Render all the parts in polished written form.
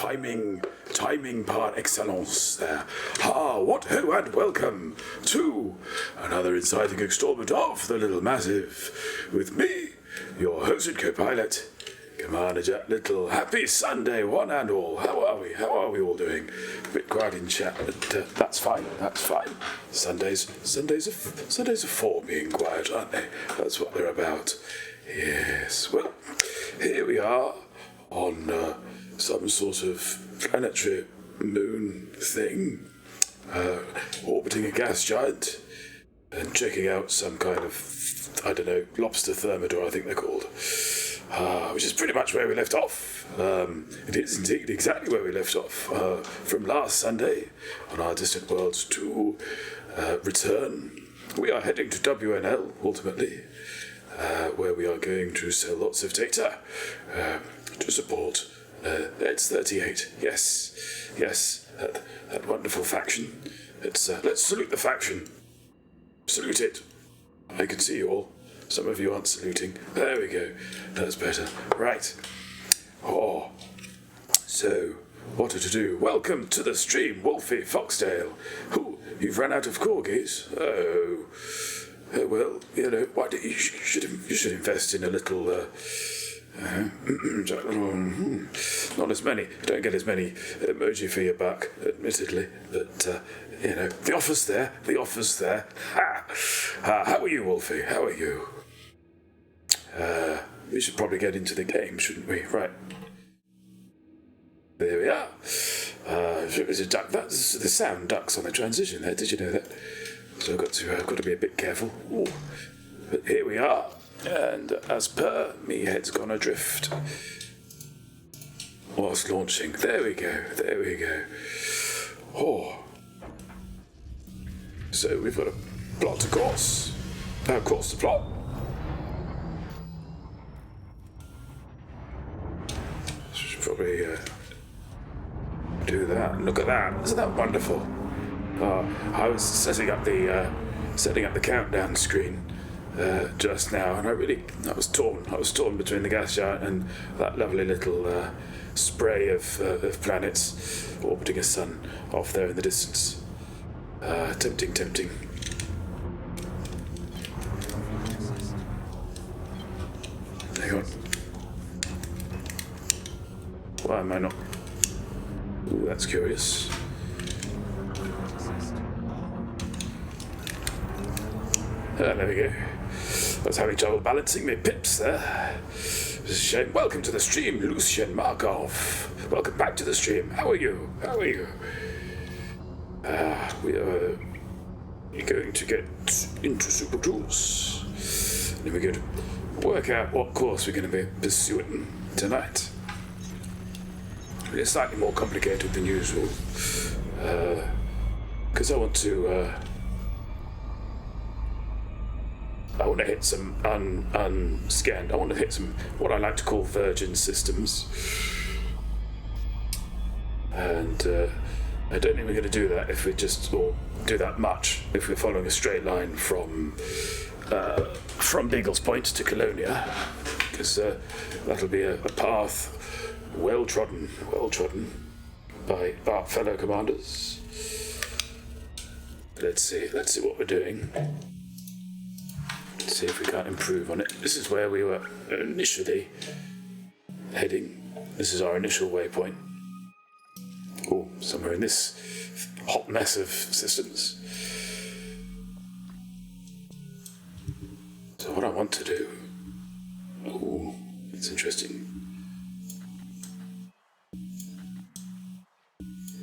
timing par excellence there. What ho and welcome to another exciting installment of the Lyttle Massive with me, your host and co-pilot, Commander Jack Lyttle. Happy Sunday, one and all. How are we? How are we all doing? A bit quiet in chat, but that's fine. Sundays are for being quiet, aren't they? That's what they're about. Yes. Well, here we are on some sort of planetary moon thing, orbiting a gas giant and checking out some kind of, lobster thermidor, I think they're called. Which is pretty much where we left off. It is indeed exactly where we left off from last Sunday on our Distant Worlds 2 return. We are heading to WNL, ultimately, where we are going to sell lots of data to support Ed's 38. Yes, that wonderful faction. Let's salute the faction. Salute it. I can see you all. Some of you aren't saluting. There we go. That's better. Right. So, what to do? Welcome to the stream, Wolfie Foxdale. You've run out of corgis? Well, why do you should invest in a little, not as many. You don't get as many emoji for your buck, admittedly, but, the offer's there. How are you, Wolfie? How are you? We should probably get into the game, shouldn't we? Right. There we are. It was a duck. That's the sound ducks on the transition there. Did you know that? So I've got to be a bit careful. Ooh. But here we are. And as per, me head's gone adrift. Whilst launching. There we go. So we've got a plot to course. Course to plot. Should probably do that. Look at that. Isn't that wonderful? I was setting up the countdown screen just now, and I was torn between the gas giant and that lovely little spray of planets orbiting a sun off there in the distance. Tempting. Hang on. Why am I not? Ooh, that's curious. There we go. I was having trouble balancing my pips there. It's a shame. Welcome to the stream, Lucian Markov. Welcome back to the stream. How are you? We are going to get into Super Cruise. Then we're going to work out what course we're going to be pursuing tonight. It's slightly more complicated than usual. Because I want to hit some unscanned. I want to hit some what I like to call virgin systems. And I don't think we're going to do that if we do that much if we're following a straight line from Beagle's Point to Colonia, because that'll be a path well trodden by our fellow commanders. Let's see what we're doing. Let's see if we can't improve on it. This is where we were initially heading. This is our initial waypoint. Somewhere in this hot mess of systems. So what I want to do... it's interesting.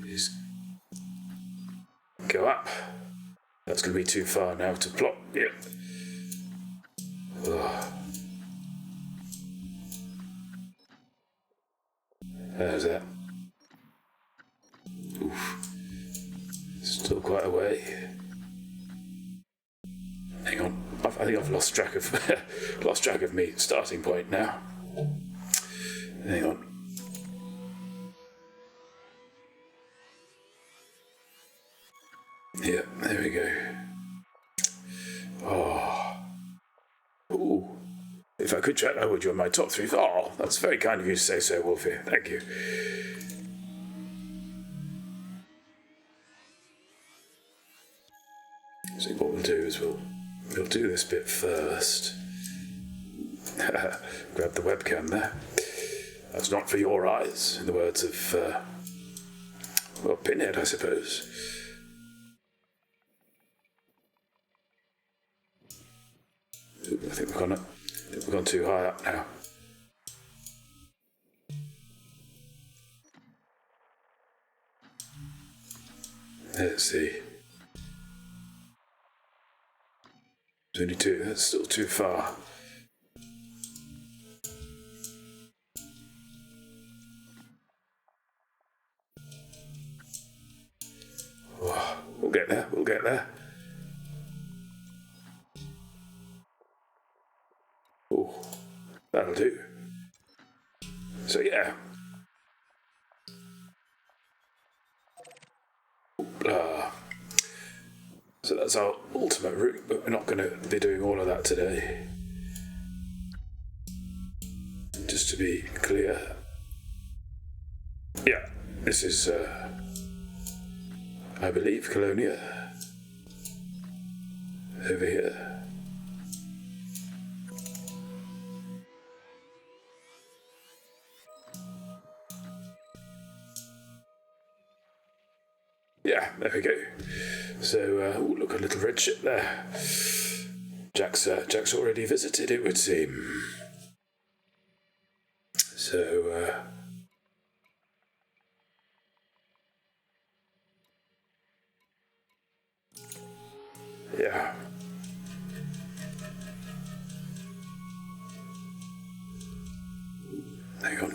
Is go up. That's going to be too far now to plot. Yep. How's that? Oof. Still quite a way. Hang on. I think I've lost track of me starting point now. Hang on. Yeah, there we go. If I could chat, I would. You're my top 3. That's very kind of you to say so, Wolfie. Thank you. this bit first. Grab the webcam there. That's not for your eyes, in the words of, Pinhead, I suppose. I think we've gone too high up now. Let's see. 22, that's still too far. Oh, we'll get there. Oh, that'll do. So yeah. So that's our ultimate route, but we're not going to be doing all of that today. Just to be clear. Yeah, this is, I believe, Colonia. Over here. Yeah, there we go. So, look, a little red ship there. Jack's already visited, it would seem. So, yeah. Hang on.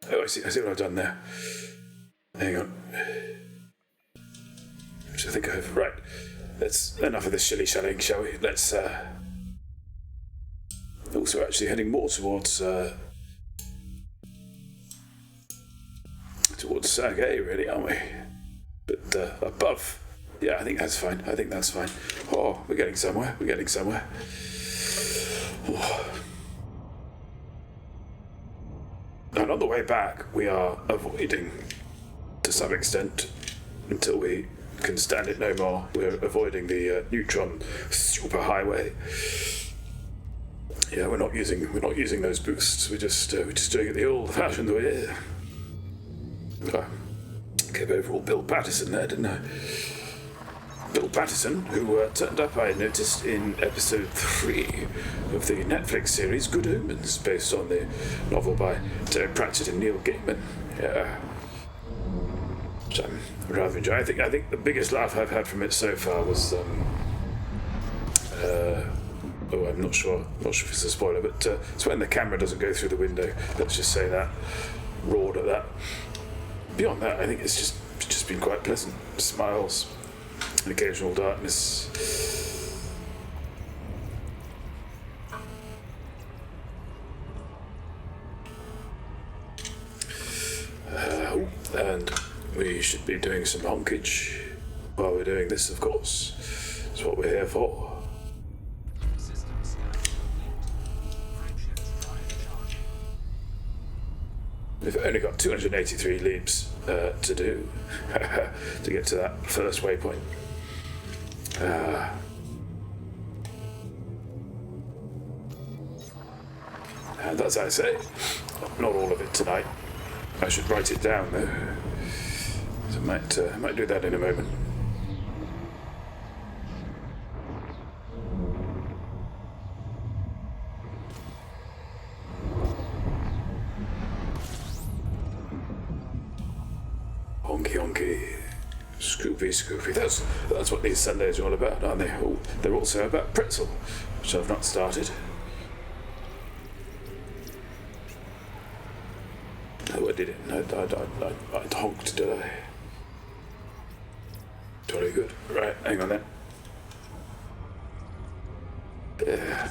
Oh, I see what I've done there. Hang on. Which I think I've... Right. Let's... Enough of this shilly-shallying, shall we? Let's, Also, actually heading more towards, towards Sag A, really, aren't we? But, above... Yeah, I think that's fine. Oh, we're getting somewhere. Oh. And on the way back, we are avoiding, to some extent, until we can stand it no more. We're avoiding the neutron superhighway. Yeah, we're not using those boosts. We're just doing it the old-fashioned way. Gave overall Bill Patterson there, didn't I? Bill Patterson, who turned up, I noticed, in episode 3 of the Netflix series Good Omens, based on the novel by Terry Pratchett and Neil Gaiman. Yeah. Which I'm rather enjoying. I think the biggest laugh I've had from it so far was, I'm not sure if it's a spoiler, but it's when the camera doesn't go through the window. Let's just say that. Roared at that. Beyond that, I think it's just been quite pleasant. Smiles. Occasional darkness. And we should be doing some honkage while we're doing this, of course. That's what we're here for. We've only got 283 leaps to do to get to that first waypoint. And as I say, not all of it tonight. I should write it down though. So I might do that in a moment. Honky. Scoopy. That's what these Sundays are all about, aren't they? Oh, they're also about pretzel, which I've not started. Oh, I did it. I honked, did I? Totally good. Right, hang on then. Yeah.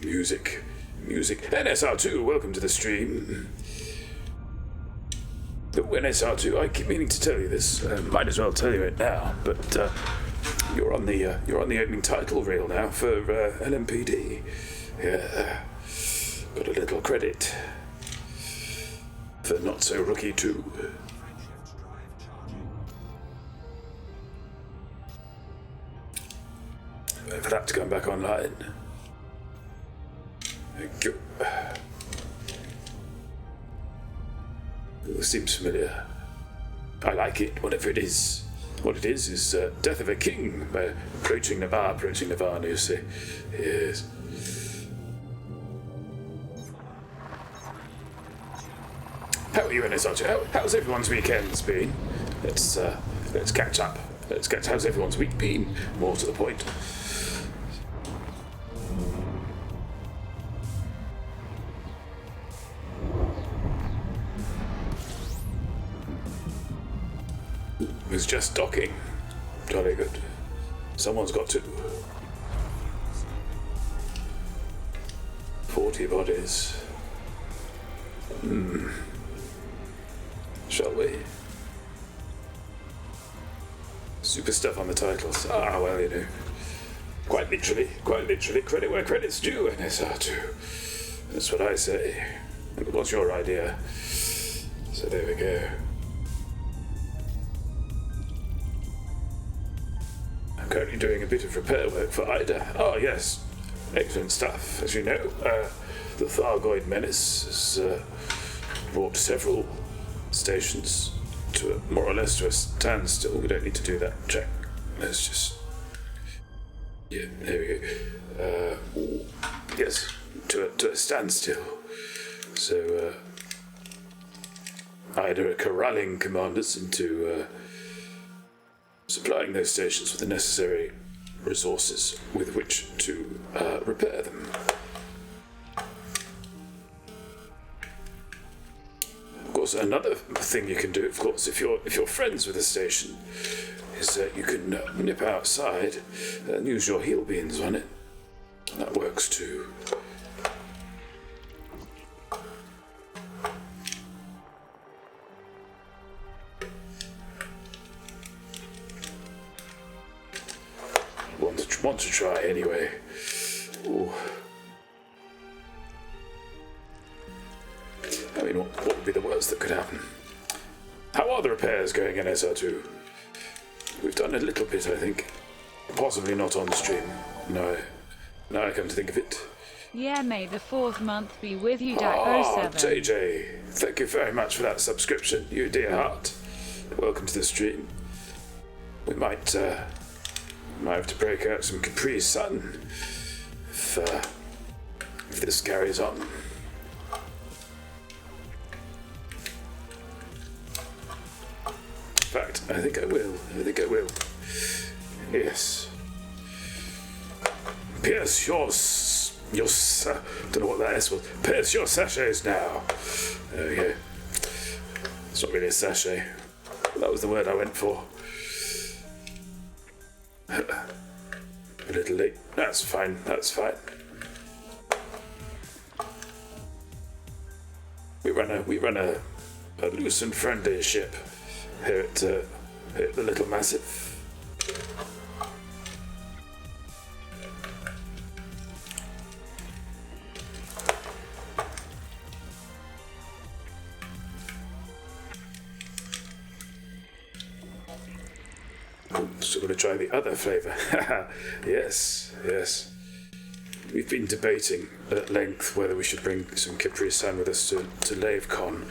Music. NSR2, welcome to the stream. NSR2, I keep meaning to tell you this. Might as well tell you it now. But you're on the opening title reel now for LMPD. Yeah, got a little credit. The not-so-rookie too. Wait for that to come back online. Thank you. It seems familiar. I like it, whatever it is. What it is Death of a King by approaching Nirvana, you see. Yes. How are you, NSR? How's everyone's weekends been? Let's catch up. How's everyone's week been? More to the point. It was just docking. Jolly good. Someone's got to. 40 bodies. Shall we? Super stuff on the titles. Ah, well, you know. Quite literally, credit where credit's due, NSR2. That's what I say. It was your idea. So there we go. I'm currently doing a bit of repair work for Ida. Oh, yes. Excellent stuff. As you know, the Thargoid menace has brought several stations to more or less to a standstill. We don't need to do that check. Let's just... Yeah, there we go. Yes, to a standstill. So, Ida are corralling commanders into supplying those stations with the necessary resources with which to repair them. Of course, another thing you can do, of course, if you're friends with a station, is that you can nip outside and use your heel beans on it. That works too. Want to try anyway. Ooh. I mean, what would be the worst that could happen? How are the repairs going in SR2? We've done a little bit, I think. Possibly not on stream. No. Now I come to think of it. Yeah, may the 4th month be with you, Ah, Dak07. JJ, thank you very much for that subscription, you dear heart. Welcome to the stream. We might have to break out some Capri Sun if this carries on. In fact, I think I will. Yes. Pierce your don't know what that S was. Pierce your sachets now. There we go. It's not really a sachet. That was the word I went for. A little late. That's fine. We run a loose and friendly ship here at the Lyttle Massive. Still going to try the other flavour. Yes. We've been debating at length whether we should bring some Capri Sun with us to LaveCon.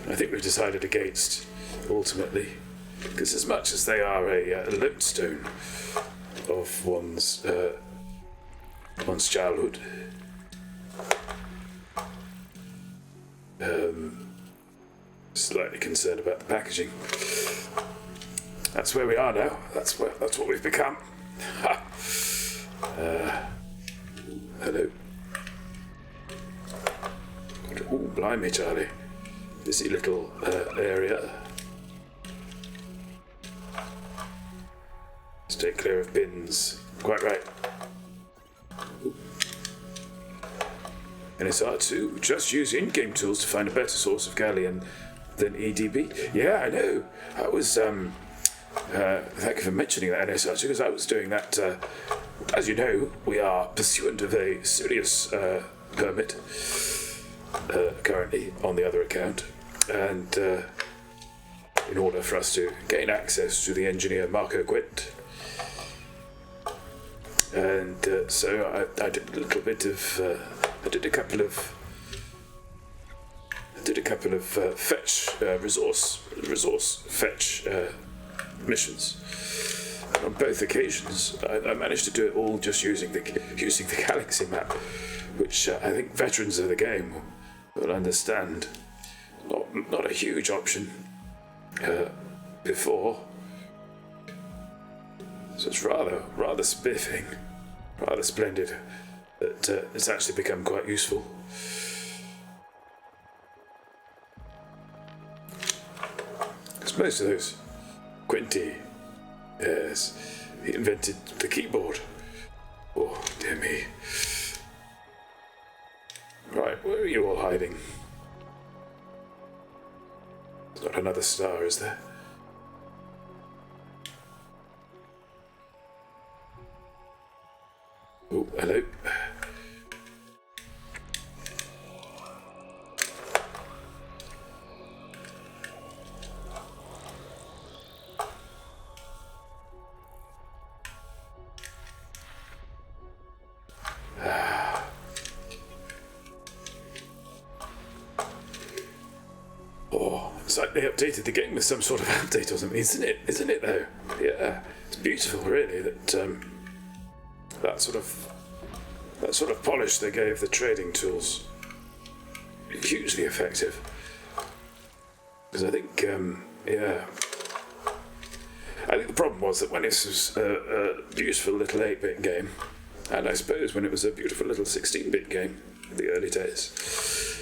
I think we've decided against, ultimately, because as much as they are a lodestone of one's childhood, slightly concerned about the packaging. That's where we are now. That's what we've become. Hello. Ooh, blimey, Charlie. Busy little area. Stay clear of bins. Quite right. NSR2, just use in-game tools to find a better source of galleon than EDB. Yeah, I know. I was, thank you for mentioning that, NSR2, because I was doing that, as you know, we are pursuant of a serious permit currently on the other account. and in order for us to gain access to the engineer Marco Quint. And so I did a little bit of, I did a couple of fetch resource fetch missions. And on both occasions, I managed to do it all just using the galaxy map, which I think veterans of the game will understand. Not a huge option before, so it's rather spiffing, rather splendid that it's actually become quite useful. Because most of those Quinty, yes, he invented the keyboard. Oh, dear me. Right, where are you all hiding? There's not another star, is there? Oh, hello. Oh, it's like they updated the game with some sort of update or something, isn't it? Isn't it though? Yeah, it's beautiful, really. That sort of polish they gave the trading tools, hugely effective. Because I think the problem was that when this was a beautiful little 8-bit game, and I suppose when it was a beautiful little 16-bit game in the early days,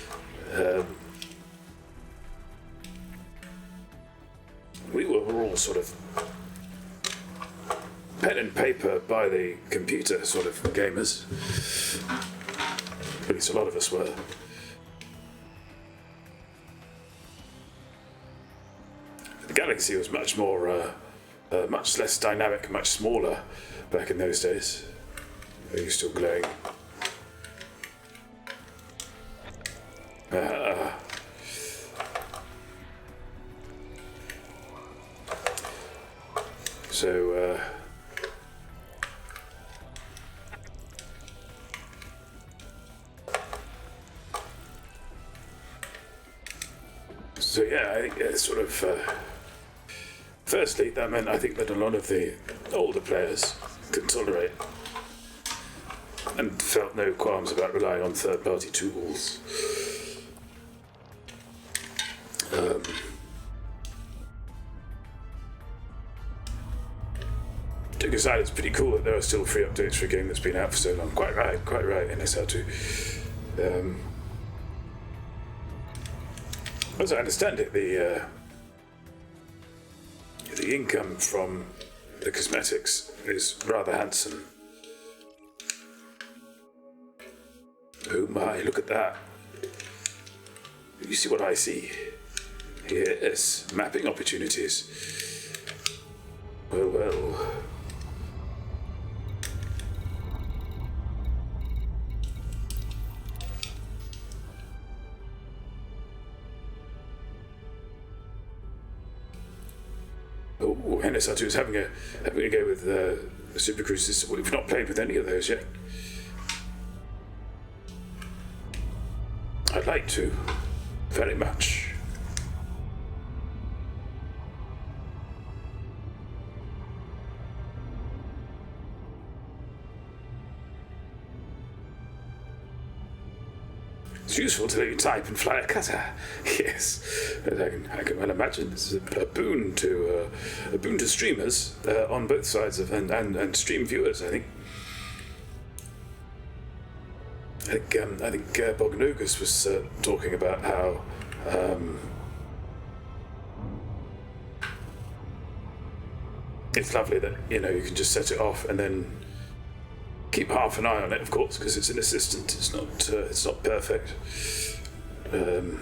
we were all sort of pen and paper by the computer sort of gamers. At least a lot of us were. The Galaxy was much more, much less dynamic, much smaller back in those days. Are you still glowing? So yeah, I think it's sort of. Firstly, that meant I think that a lot of the older players could tolerate and felt no qualms about relying on third-party tools. To decide it's pretty cool that there are still free updates for a game that's been out for so long. Quite right, in SR2. As I understand it, the income from the cosmetics is rather handsome. Oh my, look at that. You see what I see? Yes, mapping opportunities. Well. Oh, NSR2 is having a go with Super Cruises. We've not played with any of those yet. I'd like to, very much. It's useful to let you type and fly a cutter. Yes, I can well imagine this is a boon to streamers on both sides of and stream viewers. I think Bognogus was talking about how it's lovely that you can just set it off and then keep half an eye on it, of course, because it's an assistant. It's not perfect, but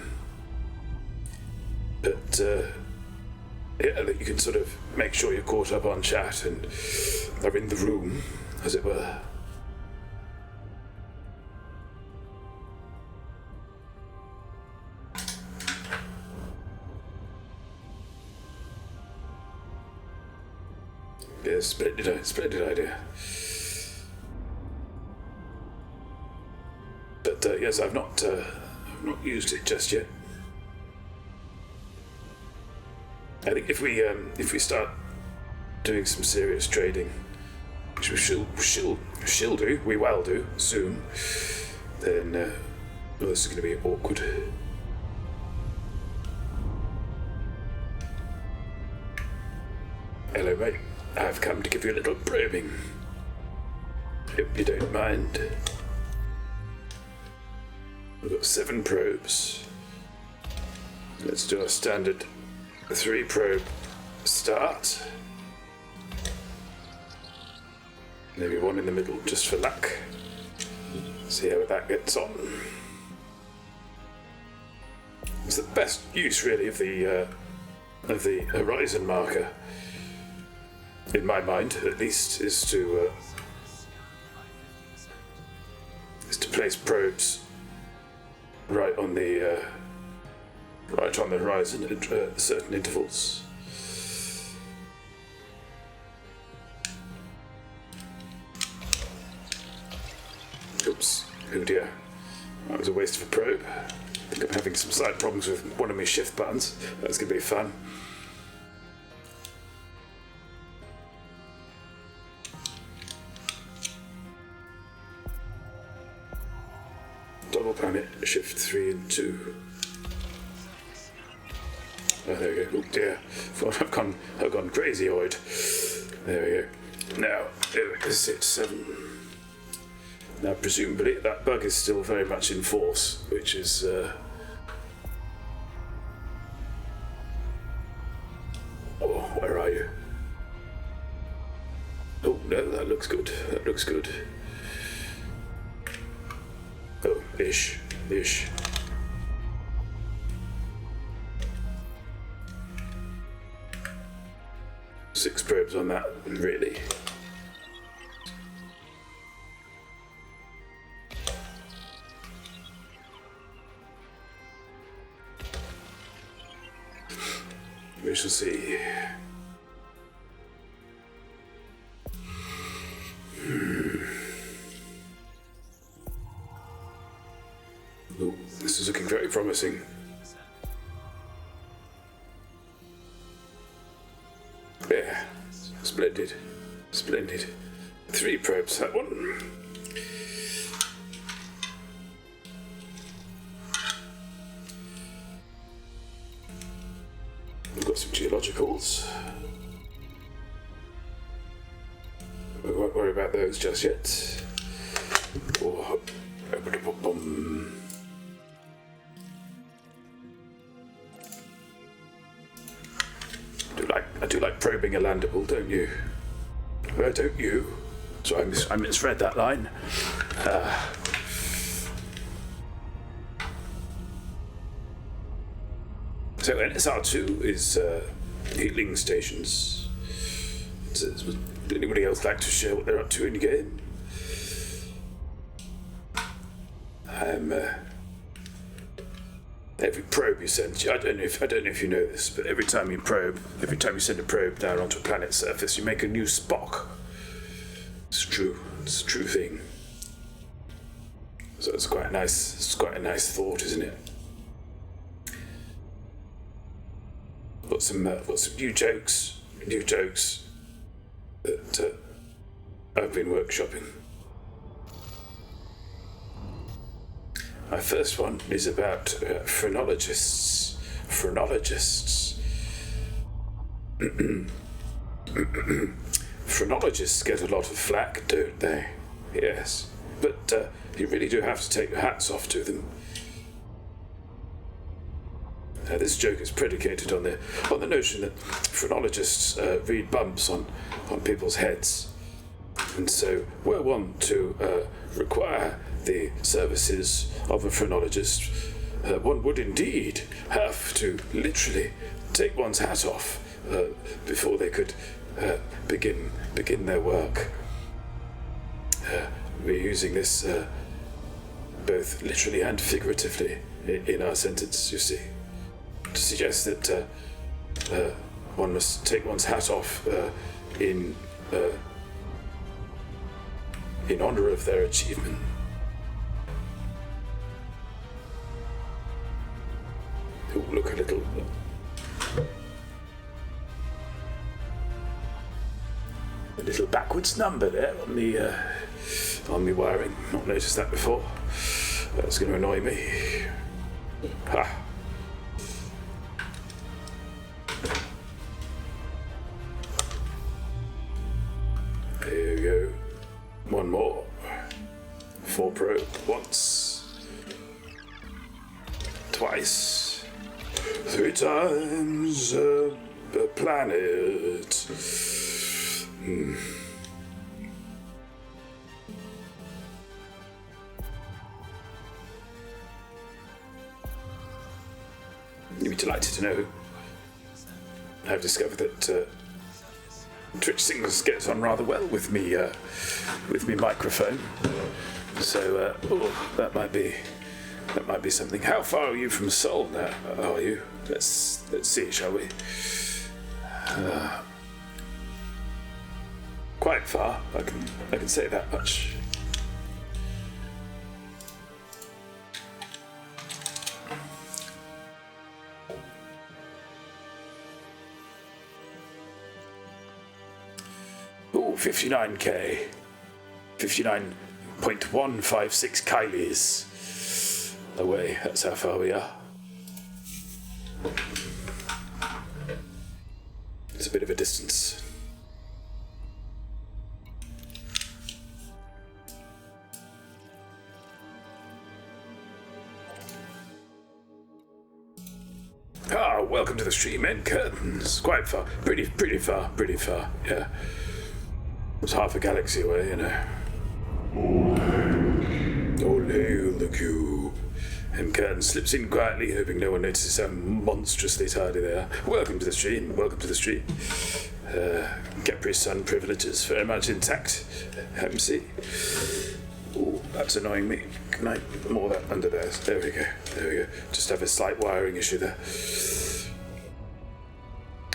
that you can sort of make sure you're caught up on chat and are in the room, as it were. Yeah, splendid idea. But yes, I've not used it just yet. I think if we start doing some serious trading, which she'll do, we will do soon, then well, this is going to be awkward. Hello, mate. I've come to give you a little probing. Hope you don't mind. We've got 7 probes. Let's do a standard 3 probe start. Maybe 1 in the middle just for luck. See how that gets on. It's the best use really of the horizon marker, in my mind at least, is to place probes right on the horizon at certain intervals. Oops, oh dear, that was a waste of a probe. I think I'm having some slight problems with one of my shift buttons. That's going to be fun. Double planet, shift 3 and 2. Oh, there we go. Oh dear, I've gone crazy-oyed. There we go. Now, is it 7? Now, presumably, that bug is still very much in force, which is oh, where are you? Oh no, that looks good. That looks good. Oh, ish. 6 probes on that, really. We shall see. Oh, this is looking very promising. Yeah, splendid. 3 probes, that one. We've got some geologicals. We won't worry about those just yet. Oh, I do like probing a landable, don't you? Well, don't you? So I misread that line. So NSR2 is healing stations. Would anybody else like to share what they're up to in game? Every probe you send, I don't know if you know this, but every time you send a probe down onto a planet's surface, you make a new Spock. It's true. It's a true thing. So it's quite a nice thought, isn't it? Got some new jokes that I've been workshopping. My first one is about phrenologists. Phrenologists get a lot of flack, don't they? Yes, but you really do have to take your hats off to them. This joke is predicated on the notion that phrenologists read bumps on people's heads, and so were one to require the services of a phrenologist, one would indeed have to literally take one's hat off before they could begin their work. We're using this both literally and figuratively in our sentence, you see, to suggest that one must take one's hat off in honor of their achievement. Oh, look a little. A little backwards number there on the wiring. Not noticed that before. That's going to annoy me. Ha. There you go. One more. 4 probe. Once. Twice. 3 times a planet. You'd be delighted to know I've discovered that Twitch Signals gets on rather well with me microphone. So that might be something. How far are you from Seoul now? Are you? Let's see, shall we? Quite far. I can say that much. Ooh, 59k. 59.156 Kylies away. That's how far we are. It's a bit of a distance. Welcome to the stream and curtains. Quite far. Pretty far. Yeah. It's half a galaxy away, you know. All hail the cube. And Curtin slips in quietly, hoping no one notices how monstrously tidy they are. Welcome to the stream. Capri Sun privileges very much intact. MC. Ooh, that's annoying me. Can I more that under there? There we go. Just have a slight wiring issue there.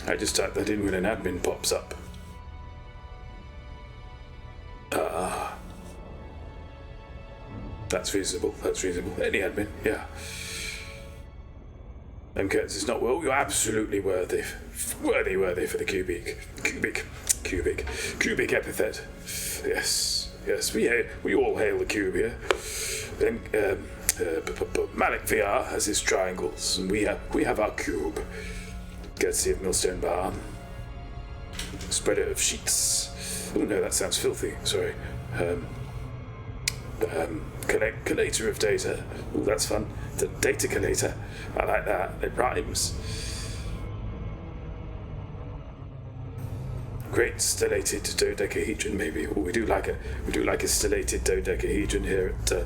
I just type that in when an admin pops up. That's reasonable. Any admin, yeah. Curtis is not well. You're absolutely worthy for the cubic epithet. Yes. We all hail the cube here. Then Malik VR has his triangles, and we have our cube. Courtesy of Millstone Barn. Spreader of sheets. Oh no, that sounds filthy. Sorry. Collator of data. Oh, that's fun. The data collator. I like that. It rhymes. Great stellated dodecahedron, maybe. Oh, we do like a stellated dodecahedron here at the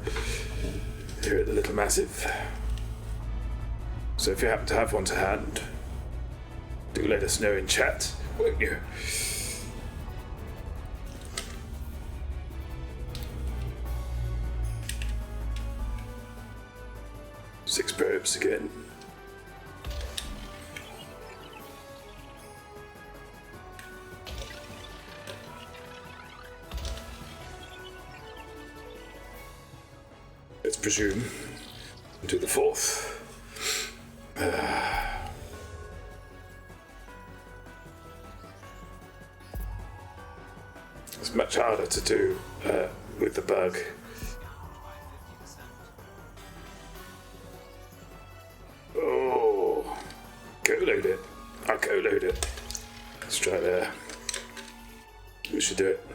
Lyttle Massive. So if you happen to have one to hand, do let us know in chat, won't you? Six probes again. Let's presume do the 4th. It's much harder to do with the bug. Oh, co-load it. I'll co-load it. Let's try there. We should do it.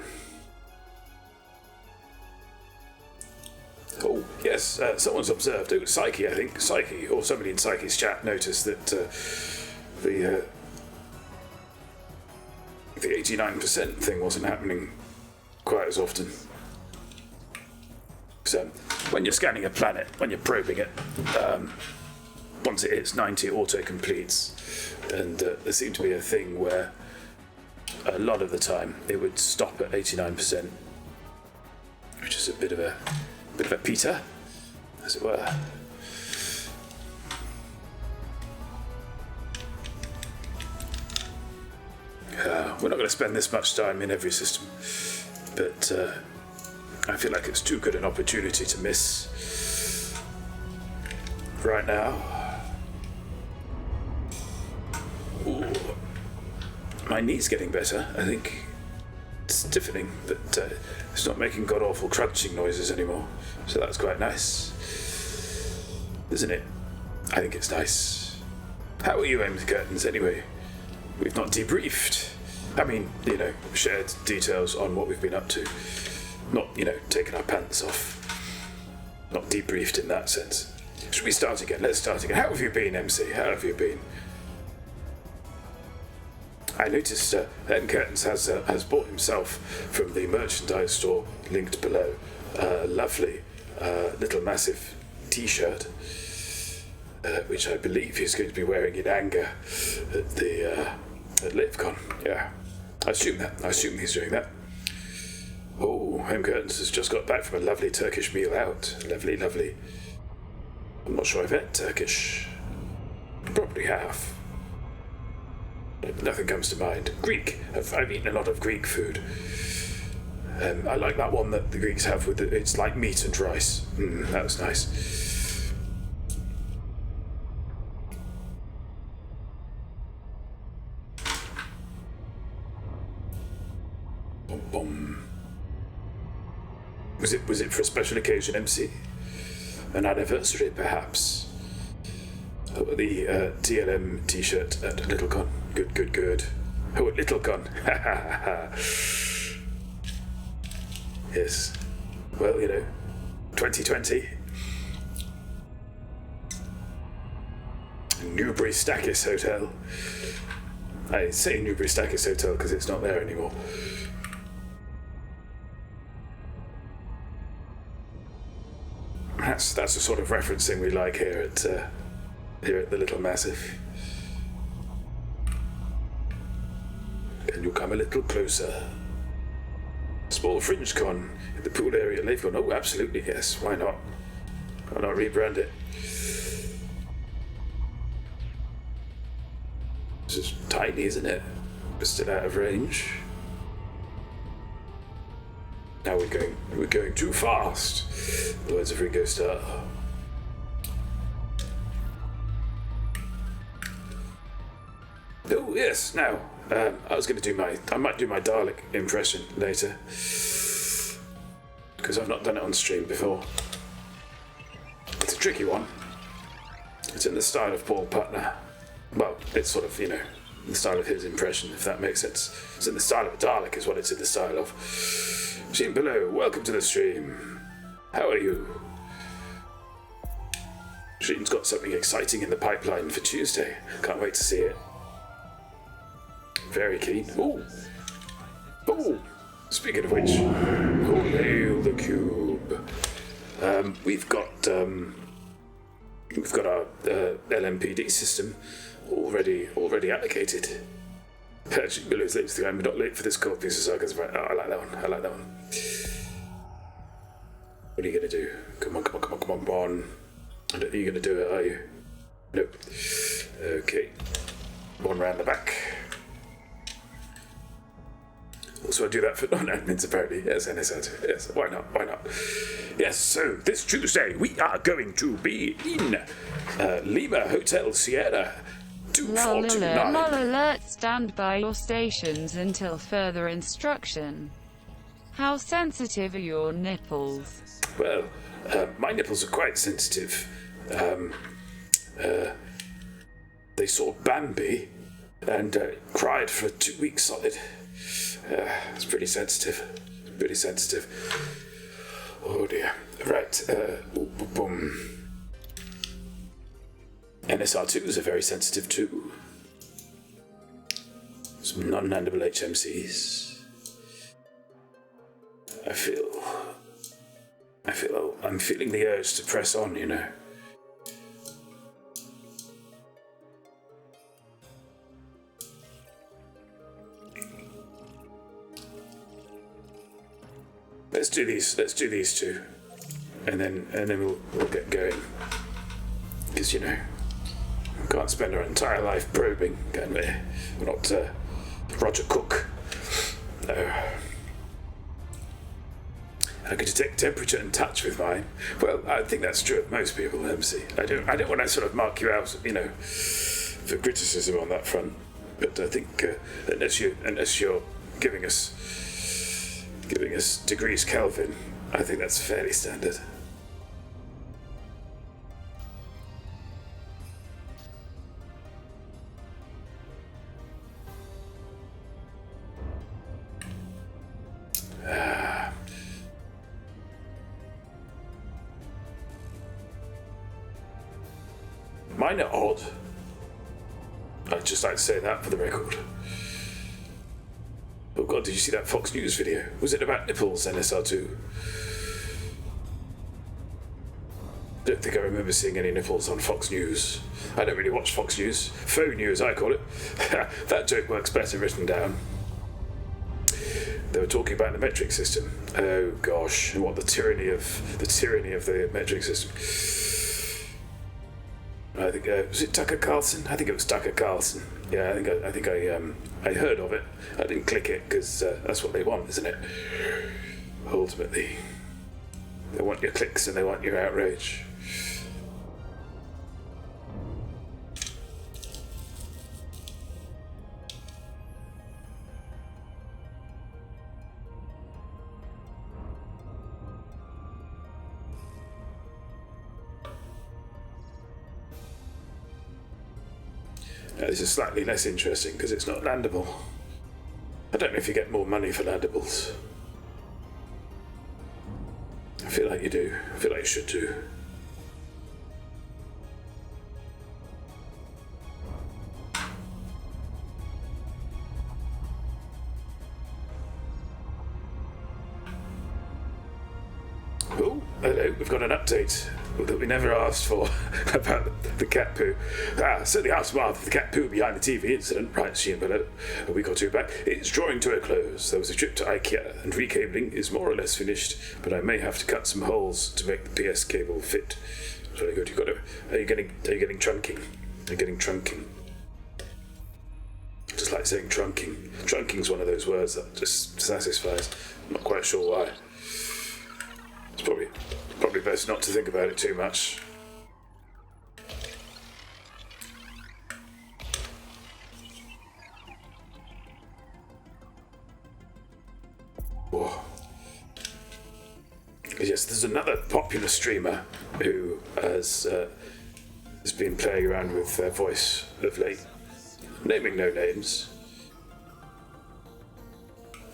Oh, yes, someone's observed. It was Psyche, I think. Psyche, or somebody in Psyche's chat noticed that the 89% thing wasn't happening quite as often. So, when you're scanning a planet, when you're probing it, once it hits 90, it auto-completes. And there seemed to be a thing where a lot of the time it would stop at 89%, which is a bit of a Peter, as it were. Oh. we're not going to spend this much time in every system, but I feel like it's too good an opportunity to miss right now. Ooh. My knee's getting better, I think. It's stiffening, but it's not making god-awful crunching noises anymore, so that's quite nice. Isn't it? I think it's nice. How are you, M. Curtains, anyway? We've not debriefed. I mean, shared details on what we've been up to. Not, taking our pants off. Not debriefed in that sense. Should we start again? Let's start again. How have you been, MC? How have you been? I noticed M. Curtains has bought himself from the merchandise store linked below a lovely Lyttle Massive t-shirt, which I believe he's going to be wearing in anger at LiveCon. Yeah, I assume he's doing that. Oh, M. Curtains has just got back from a lovely Turkish meal out. Lovely, lovely. I'm not sure I've had Turkish. Probably have. Nothing comes to mind. Greek. I've eaten a lot of Greek food. I like that one that the Greeks have with it's like meat and rice. That was nice. Boom, boom. Was it for a special occasion, MC? An anniversary, perhaps? Oh, the TLM t-shirt at LittleCon. Good. Oh, at LittleCon. Yes. Well, 2020. Newbury Stackis Hotel. I say Newbury Stackis Hotel because it's not there anymore. That's the sort of referencing we like here at the Lyttle Massive. Can you come a little closer? Small fringe con in the pool area. They've gone, oh, absolutely, yes. Why not? Why not rebrand it? This is tiny, isn't it? We're still out of range. Now we're going too fast. The words of Ringo Starr. Oh yes. Now I was going to I might do my Dalek impression later because I've not done it on stream before. It's a tricky one. It's in the style of Paul Putner. Well, it's sort of in the style of his impression, if that makes sense. It's in the style of a Dalek, is what it's in the style of. Stream below, welcome to the stream. How are you? Sheen's got something exciting in the pipeline for Tuesday. Can't wait to see it. Very keen. Ooh. Speaking of which, hail the cube. We've got our LMPD system already allocated. Sheen below is late to the game, but not late for this cold piece of circus. Right. Oh, I like that one. What are you gonna do? Come on. I don't think you're gonna do it, are you? Nope. Okay. One round the back. Also, I do that for non-admins, apparently. Yes, NSR. Yes, why not? Yes, so this Tuesday we are going to be in Lima Hotel Sierra 2429. Alert, stand by your stations until further instruction. How sensitive are your nipples? Well, my nipples are quite sensitive. They saw Bambi and cried for 2 weeks solid. It's pretty sensitive. Oh dear. Right. Boom. NSR2s are very sensitive too. Some non-landable HMCs. I'm feeling the urge to press on, Let's do these two, and then we'll get going. Because we can't spend our entire life probing, can we? We're Roger Cook. No. I could detect temperature and touch with mine. Well, I think that's true of most people, MC. I don't want to sort of mark you out, for criticism on that front. But I think unless you're giving us degrees Kelvin, I think that's fairly standard. Mine are odd. I'd just like to say that for the record. Oh god, did you see that Fox News video? Was it about nipples, NSR2? Don't think I remember seeing any nipples on Fox News. I don't really watch Fox News. Faux news, I call it. That joke works better written down. They were talking about the metric system. Oh gosh, and what the tyranny of the metric system. I think was it Tucker Carlson? I think it was Tucker Carlson. Yeah, I think I heard of it. I didn't click it because that's what they want, isn't it? Ultimately, they want your clicks and they want your outrage. This is slightly less interesting because it's not landable. I don't know if you get more money for landables. I feel like you do. I feel like you should do. Oh, hello, we've got an update that we never asked for about the cat poo. So the aftermath of the cat poo behind the TV incident, writes Sheehan below, a week or two back, it's drawing to a close. There was a trip to IKEA and recabling is more or less finished, but I may have to cut some holes to make the PS cable fit. Very good. Are you getting trunking? Are you getting trunking? Just like saying trunking. Trunking's one of those words that just satisfies. I'm not quite sure why. It's probably best not to think about it too much. Whoa. Yes, there's another popular streamer who has been playing around with their voice of late, naming no names.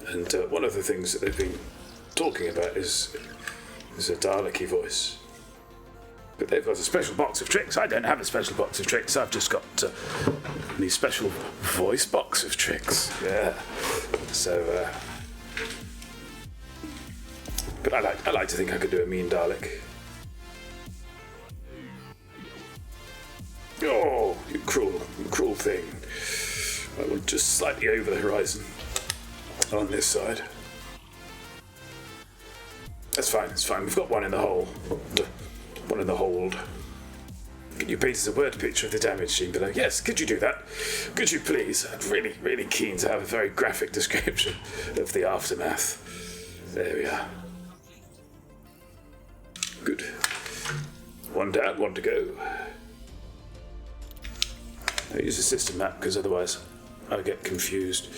And one of the things that they've been talking about is a Dalek-y voice. But they've got a special box of tricks. I don't have a special box of tricks. I've just got the special voice box of tricks. Yeah. So, but I like to think I could do a mean Dalek. Oh, you cruel thing. I went just slightly over the horizon on this side. That's fine, it's fine. We've got one in the hole. One in the hold. Can you paint us a word picture of the damage seen below? Yes, could you do that? Could you please? I'm really, really keen to have a very graphic description of the aftermath. There we are. Good. One down, one to go. I use a system map because otherwise I'll get confused.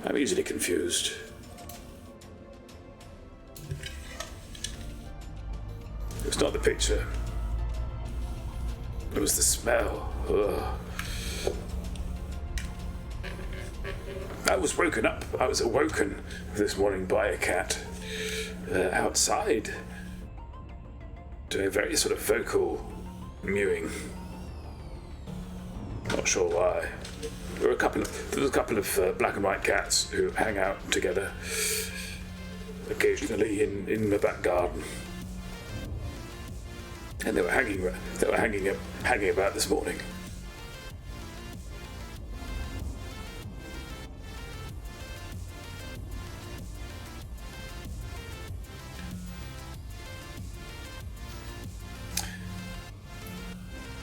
I'm easily confused. It was not the picture. It was the smell. Ugh. I was awoken this morning by a cat outside doing a very sort of vocal mewing. Not sure why. There was a couple of black and white cats who hang out together occasionally in the back garden. And they were hanging about this morning.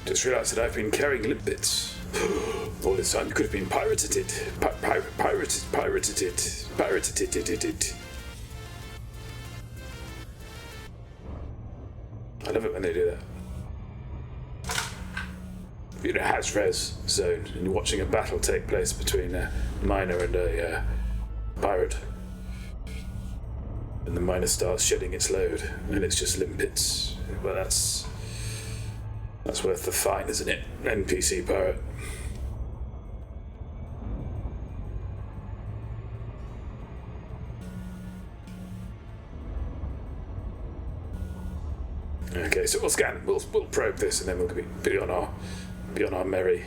Just realised that I've been carrying limbits All this time you could have been pirated. Pirated. I love it when they do that. You're in a hatch-res zone and you're watching a battle take place between a miner and a pirate. And the miner starts shedding its load and it's just limpets. Well, that's worth the fine, isn't it? NPC pirate. Okay, so we'll scan. We'll probe this, and then we'll be on our merry.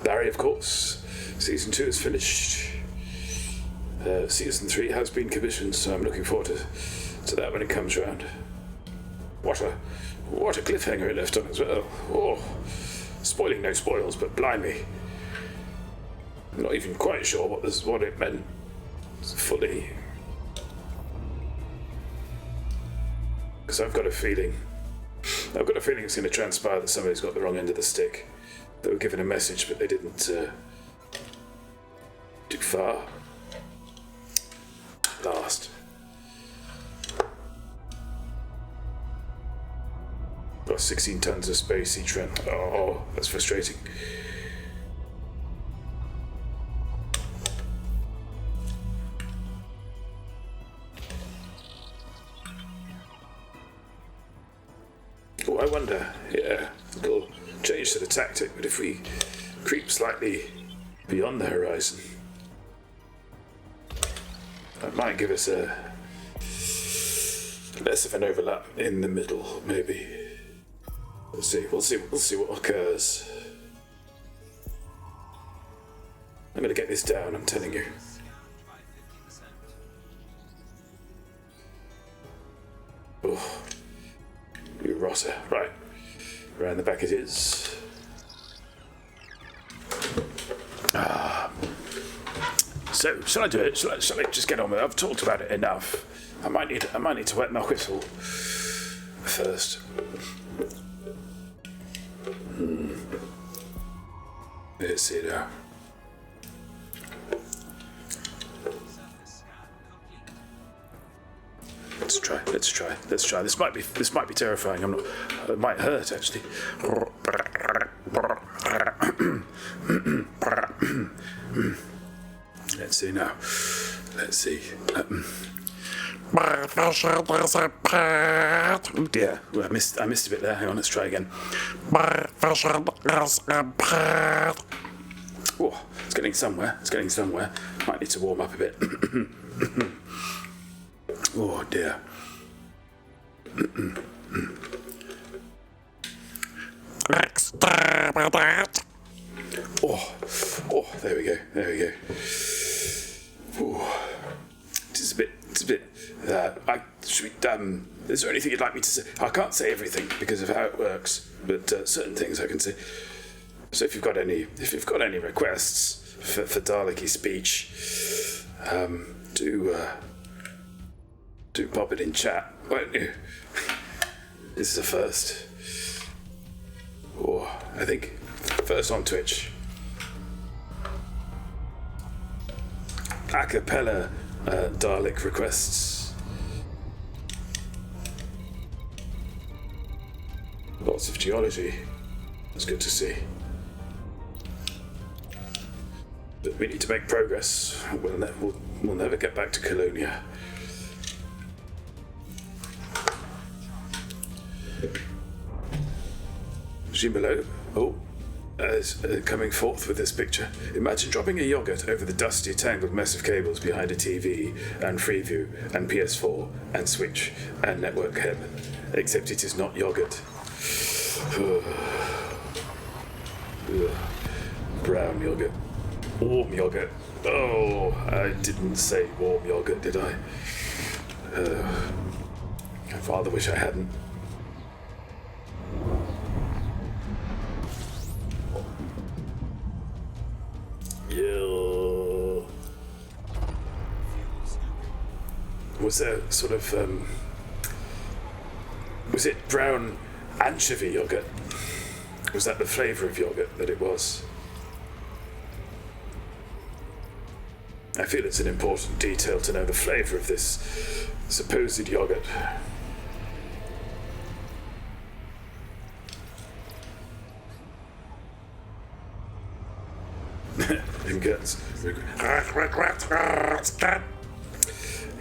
Barry, of course. Season 2 is finished. Season 3 has been commissioned, so I'm looking forward to that when it comes around. What a cliffhanger it left on as well. Oh, spoiling no spoils, but blimey, I'm not even quite sure what it meant fully, because I've got a feeling it's going to transpire that somebody's got the wrong end of the stick. They were given a message, but they didn't do far. Last. Got 16 tons of space each run. Oh, that's frustrating. Oh, I wonder, a little change to the tactic, but if we creep slightly beyond the horizon, that might give us a less of an overlap in the middle, maybe. We'll see what occurs. I'm gonna get this down, I'm telling you. Oh. You rotter. Right. Around the back it is. So, shall I do it? Shall I just get on with it? I've talked about it enough. I might need to wet my whistle first. Let's see now. Let's try. This might be terrifying. It might hurt actually. Let's see now. Let's see. Oh dear. Well, I missed a bit there. Hang on. Let's try again. Oh, it's getting somewhere. Might need to warm up a bit. Oh dear. Oh, there we go. Oh, it's a bit. Is there anything you'd like me to say? I can't say everything because of how it works, but certain things I can say. So if you've got any requests for Dalek-y speech, do pop it in chat, won't you? This is a first. Oh, I think first on Twitch. A cappella Dalek requests. Lots of geology. It's good to see. But we need to make progress. We'll never get back to Colonia. Jimelo, coming forth with this picture. Imagine dropping a yogurt over the dusty, tangled mess of cables behind a TV, and Freeview, and PS4, and Switch, and network heaven. Except it is not yogurt. Brown yogurt. Warm yogurt. Oh, I didn't say warm yogurt, did I? I rather wish I hadn't. Was there sort of Was it brown anchovy yogurt? Was that the flavour of yogurt that it was? I feel it's an important detail to know the flavour of this supposed yogurt. And gets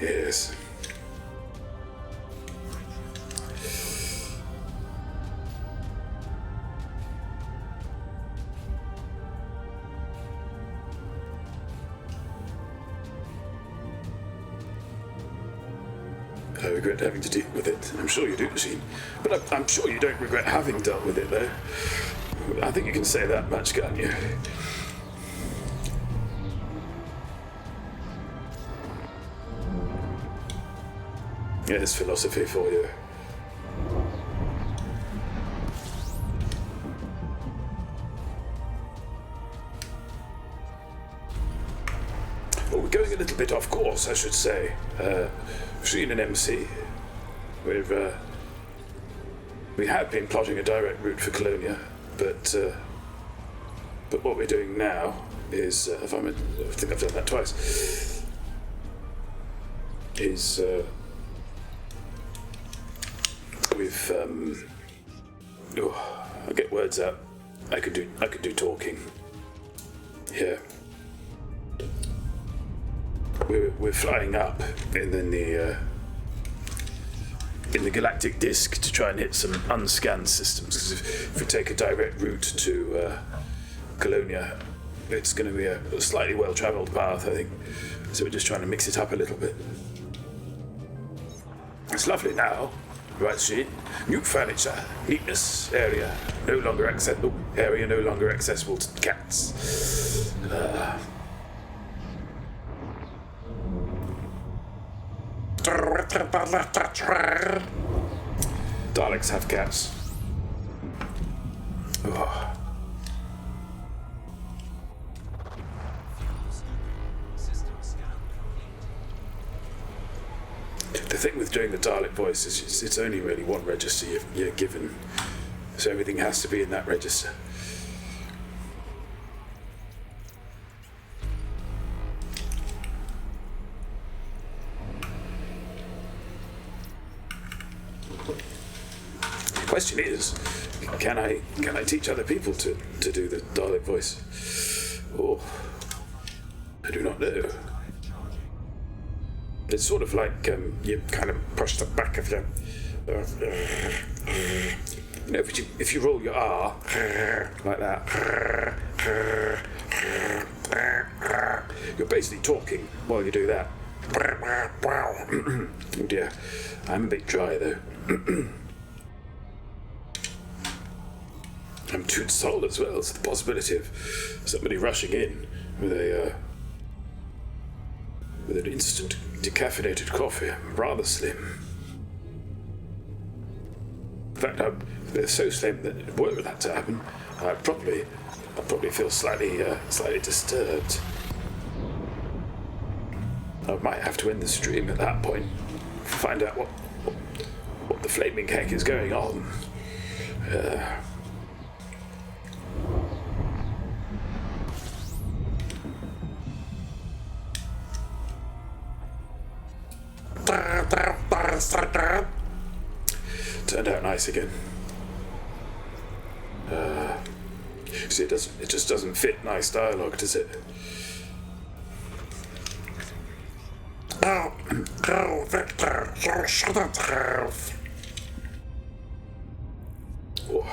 yes. I regret having to deal with it. I'm sure you do, Machine. But I'm sure you don't regret having dealt with it, though. I think you can say that much, can't you? Yes, philosophy for you. Well, we're going a little bit off course, I should say. Machine and MC, we have been plotting a direct route for Colonia, but what we're doing now is, I think I've done that twice, is I'll get words out. I could do talking. Yeah. We're flying up and then in the galactic disk to try and hit some unscanned systems. Because if we take a direct route to Colonia, it's going to be a slightly well-travelled path, I think. So we're just trying to mix it up a little bit. It's lovely now, right, Sheet? New furniture, neatness, area no longer accessible to cats. Daleks have cats. Oh. The thing with doing the Dalek voice is it's only really one register you're given, so everything has to be in that register. The question is, can I teach other people to do the Dalek voice? Oh, I do not know. It's sort of like you kind of push the back of your... you know, if you roll your R like that, you're basically talking while you do that. Oh dear, I'm a bit dry though. I'm too dull as well, so the possibility of somebody rushing in with an instant decaffeinated coffee, rather slim. In fact, they're so slim that were that to happen, I'd probably feel slightly disturbed. I might have to end the stream at that point, find out what the flaming heck is going on. Turned out nice again. See, it just doesn't fit nice dialogue, does it? Oh, Victor, you shouldn't have. Oh,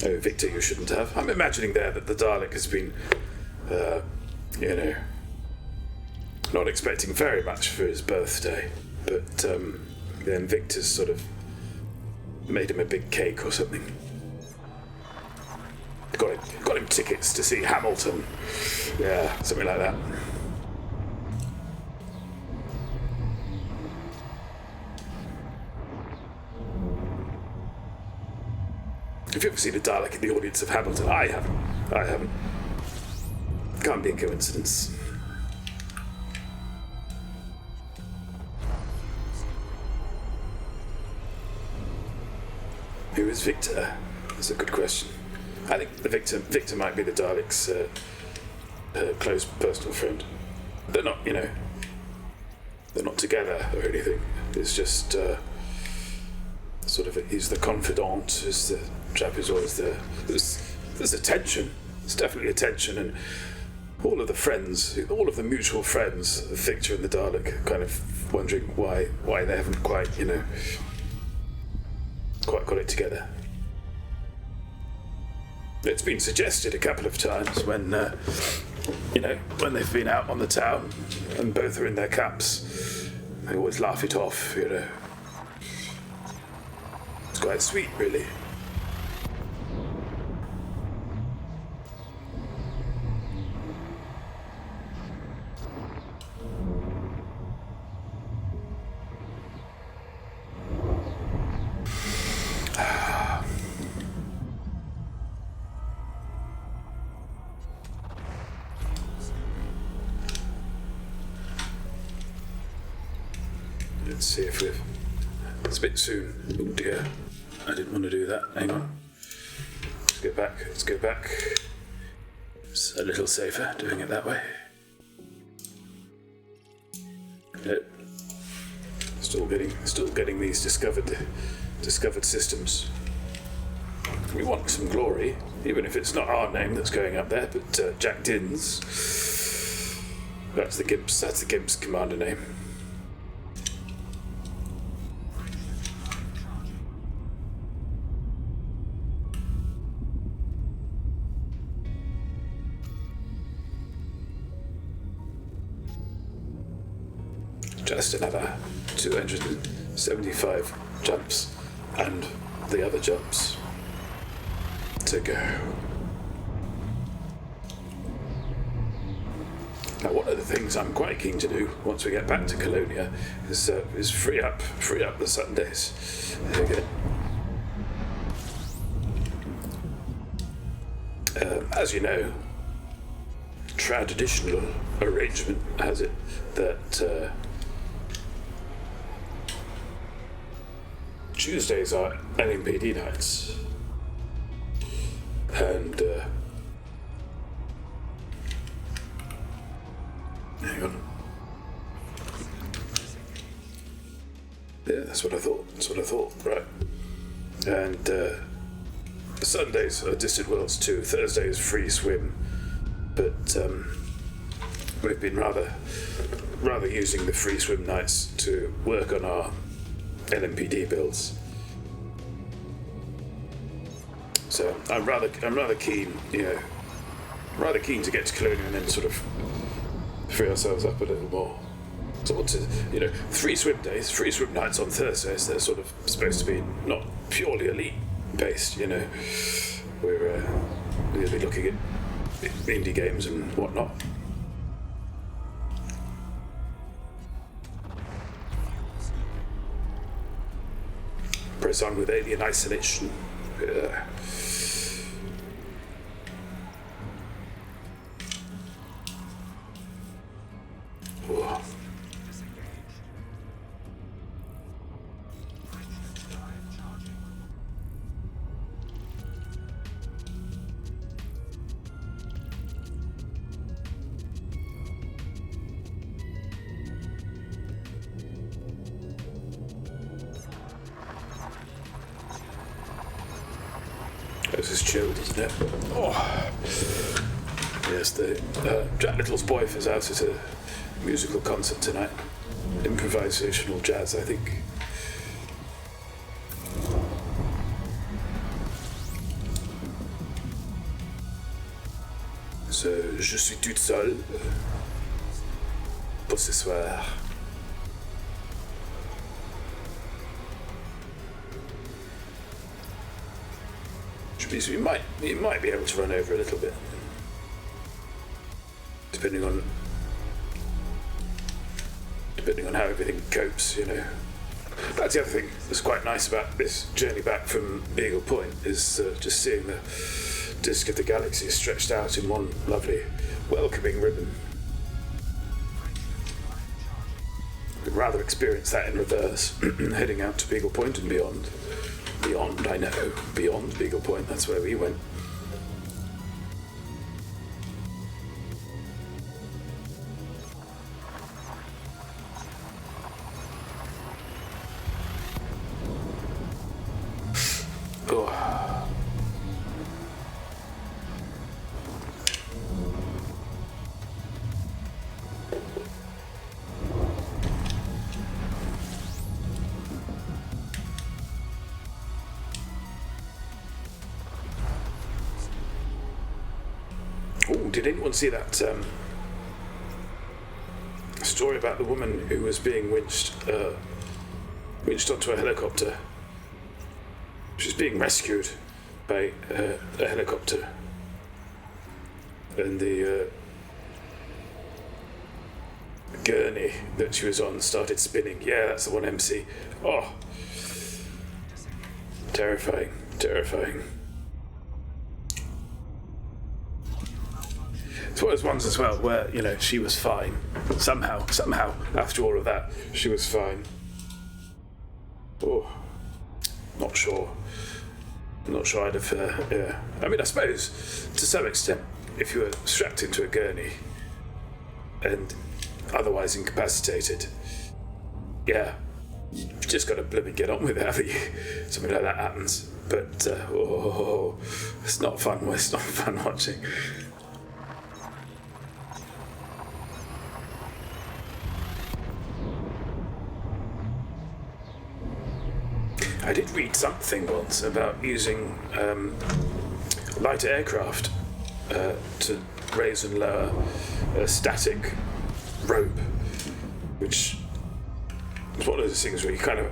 Victor, you shouldn't have. I'm imagining there that the Dalek has been, not expecting very much for his birthday, but then Victor's sort of made him a big cake or something. Got him tickets to see Hamilton. Yeah, something like that. Have you ever seen a Dalek in the audience of Hamilton? I haven't. Can't be a coincidence. Who is Victor? That's a good question. I think the Victor might be the Daleks' close personal friend. They're not, they're not together or anything. It's just sort of he's the confidant. Is the chap who's always there. There's a tension. There's definitely a tension, and all of the mutual friends of Victor and the Dalek, kind of wondering why they haven't quite got it together. It's been suggested a couple of times when when they've been out on the town and both are in their caps, they always laugh it off. It's quite sweet, really. Let's see if we've... It's a bit soon. Oh dear. I didn't want to do that. Hang on. Let's go back. It's a little safer doing it that way. Nope. Still getting these discovered systems. We want some glory, even if it's not our name that's going up there, but Jack Din's. That's the Gimp's commander name. Just another 275 jumps, and the other jumps to go. Now, one of the things I'm quite keen to do once we get back to Colonia is free up the Sundays. There we go. As you know, traditional arrangement has it that Tuesdays are LMPD nights, and hang on. Yeah, that's what I thought. Right. And Sundays are Distant Worlds 2. Thursday is Free Swim, but we've been rather using the Free Swim nights to work on our LMPD builds. So I'm rather keen, to get to Colonia and then sort of free ourselves up a little more. So what to, 3 swim days, 3 swim nights on Thursdays. They're sort of supposed to be not purely elite based. We'll be looking at indie games and whatnot. Press on with Alien Isolation. Whoa. This is chilled, isn't it? Oh. Yes, Jack Little's boy is out at a musical concert tonight. Improvisational jazz, I think. So, je suis toute seule pour ce soir. Which means we might be able to run over a little bit, depending on how everything copes. That's the other thing that's quite nice about this journey back from Eagle Point is just seeing the disk of the galaxy stretched out in one lovely, welcoming ribbon. We'd rather experience that in reverse, heading out to Eagle Point and beyond. Beyond, I know. Beyond Beagle Point, that's where we went. Oh, did anyone see that story about the woman who was being winched onto a helicopter? She's being rescued by a helicopter, and the gurney that she was on started spinning. Yeah, that's the one, MC. Oh, terrifying, terrifying. It's one of those ones as well where, you know, she was fine. Somehow, after all of that, she was fine. Oh, not sure. Not sure I'd have, yeah. I mean, I suppose, to some extent, if you were strapped into a gurney and otherwise incapacitated, yeah, you've just got to blooming get on with it, haven't you? Something like that happens. But, it's not fun. It's not fun watching. I did read something once about using light aircraft to raise and lower a static rope, which was one of those things where you kind of,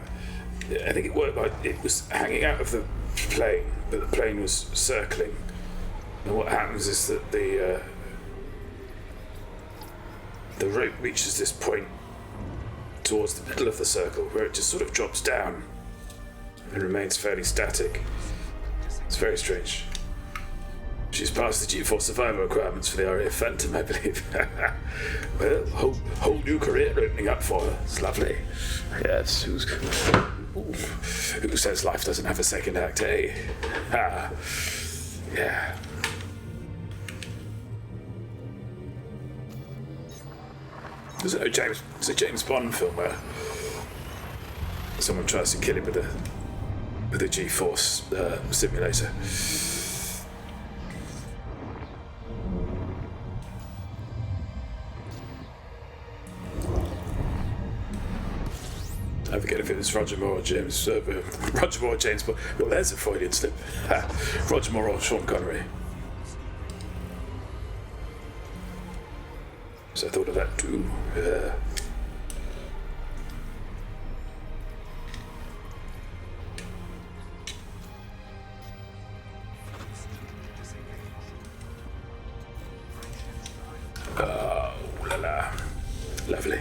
I think it worked like it was hanging out of the plane, but the plane was circling, and what happens is that the rope reaches this point towards the middle of the circle where it just sort of drops down and remains fairly static. It's very strange. She's passed the G-Force survival requirements for the RAF Phantom, I believe. Well, whole new career opening up for her. It's lovely. Yes, who says life doesn't have a second act, eh? Yeah. There's a James Bond film where someone tries to kill him with a G-Force simulator. I forget if it was Roger Moore or James Bond. Well, there's a Freudian slip. Roger Moore or Sean Connery. So I thought of that too. Oh, la la. Lovely.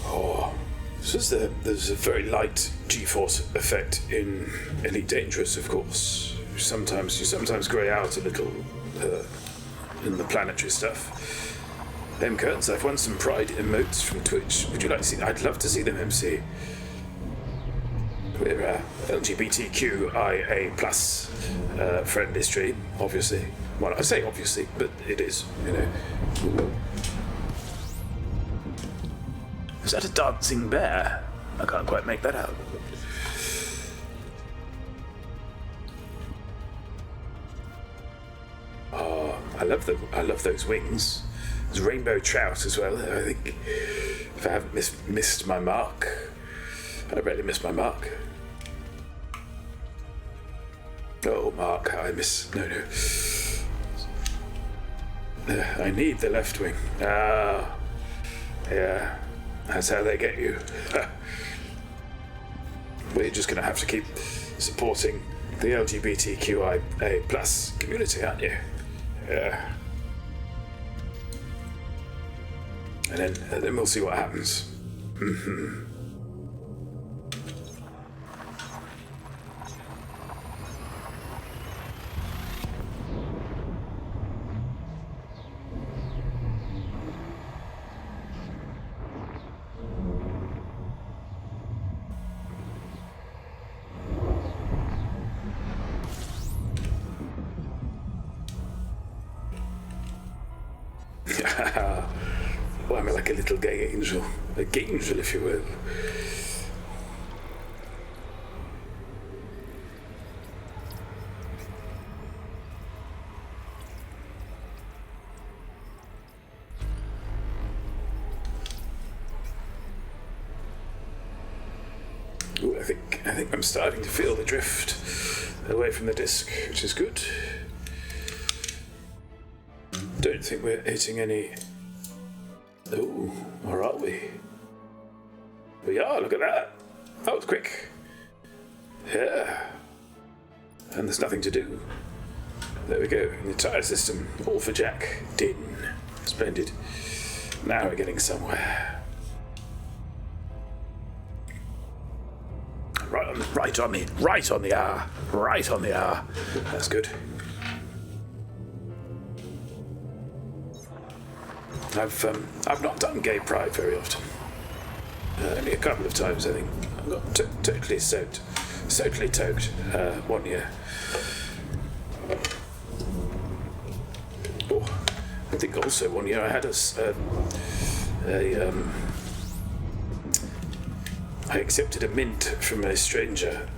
Oh, there's a very light G-force effect in Elite Dangerous, of course. You sometimes grey out a little in the planetary stuff. Them curtains, I've won some Pride emotes from Twitch. Would you like to see? I'd love to see them, MC. We're LGBTQIA plus friendly stream, obviously. Well, I say obviously, but it is, you know. Is that a dancing bear? I can't quite make that out. Oh, I love those wings. There's rainbow trout as well. I think if I haven't missed my mark, I rarely miss my mark. Oh, Mark, I miss. No. I need the left wing. Ah, yeah, that's how they get you. Well, you're just going to have to keep supporting the LGBTQIA plus community, aren't you? Yeah. And then we'll see what happens. Mm-hmm. Well, I'm like a little gay angel. A gay angel, if you will. Ooh, I think I'm starting to feel the drift away from the disc, which is good. Don't think we're hitting any. Oh, or are we? We are, look at that. That was quick. Yeah. And there's nothing to do. There we go, the entire system, all for Jack. Din. Splendid. Now we're getting somewhere. Right on the R. Right on the R. That's good. I've not done Gay Pride very often. Only a couple of times, I think. I got totally soaked. Totally toked 1 year. Oh, I think also 1 year I had I accepted a mint from a stranger,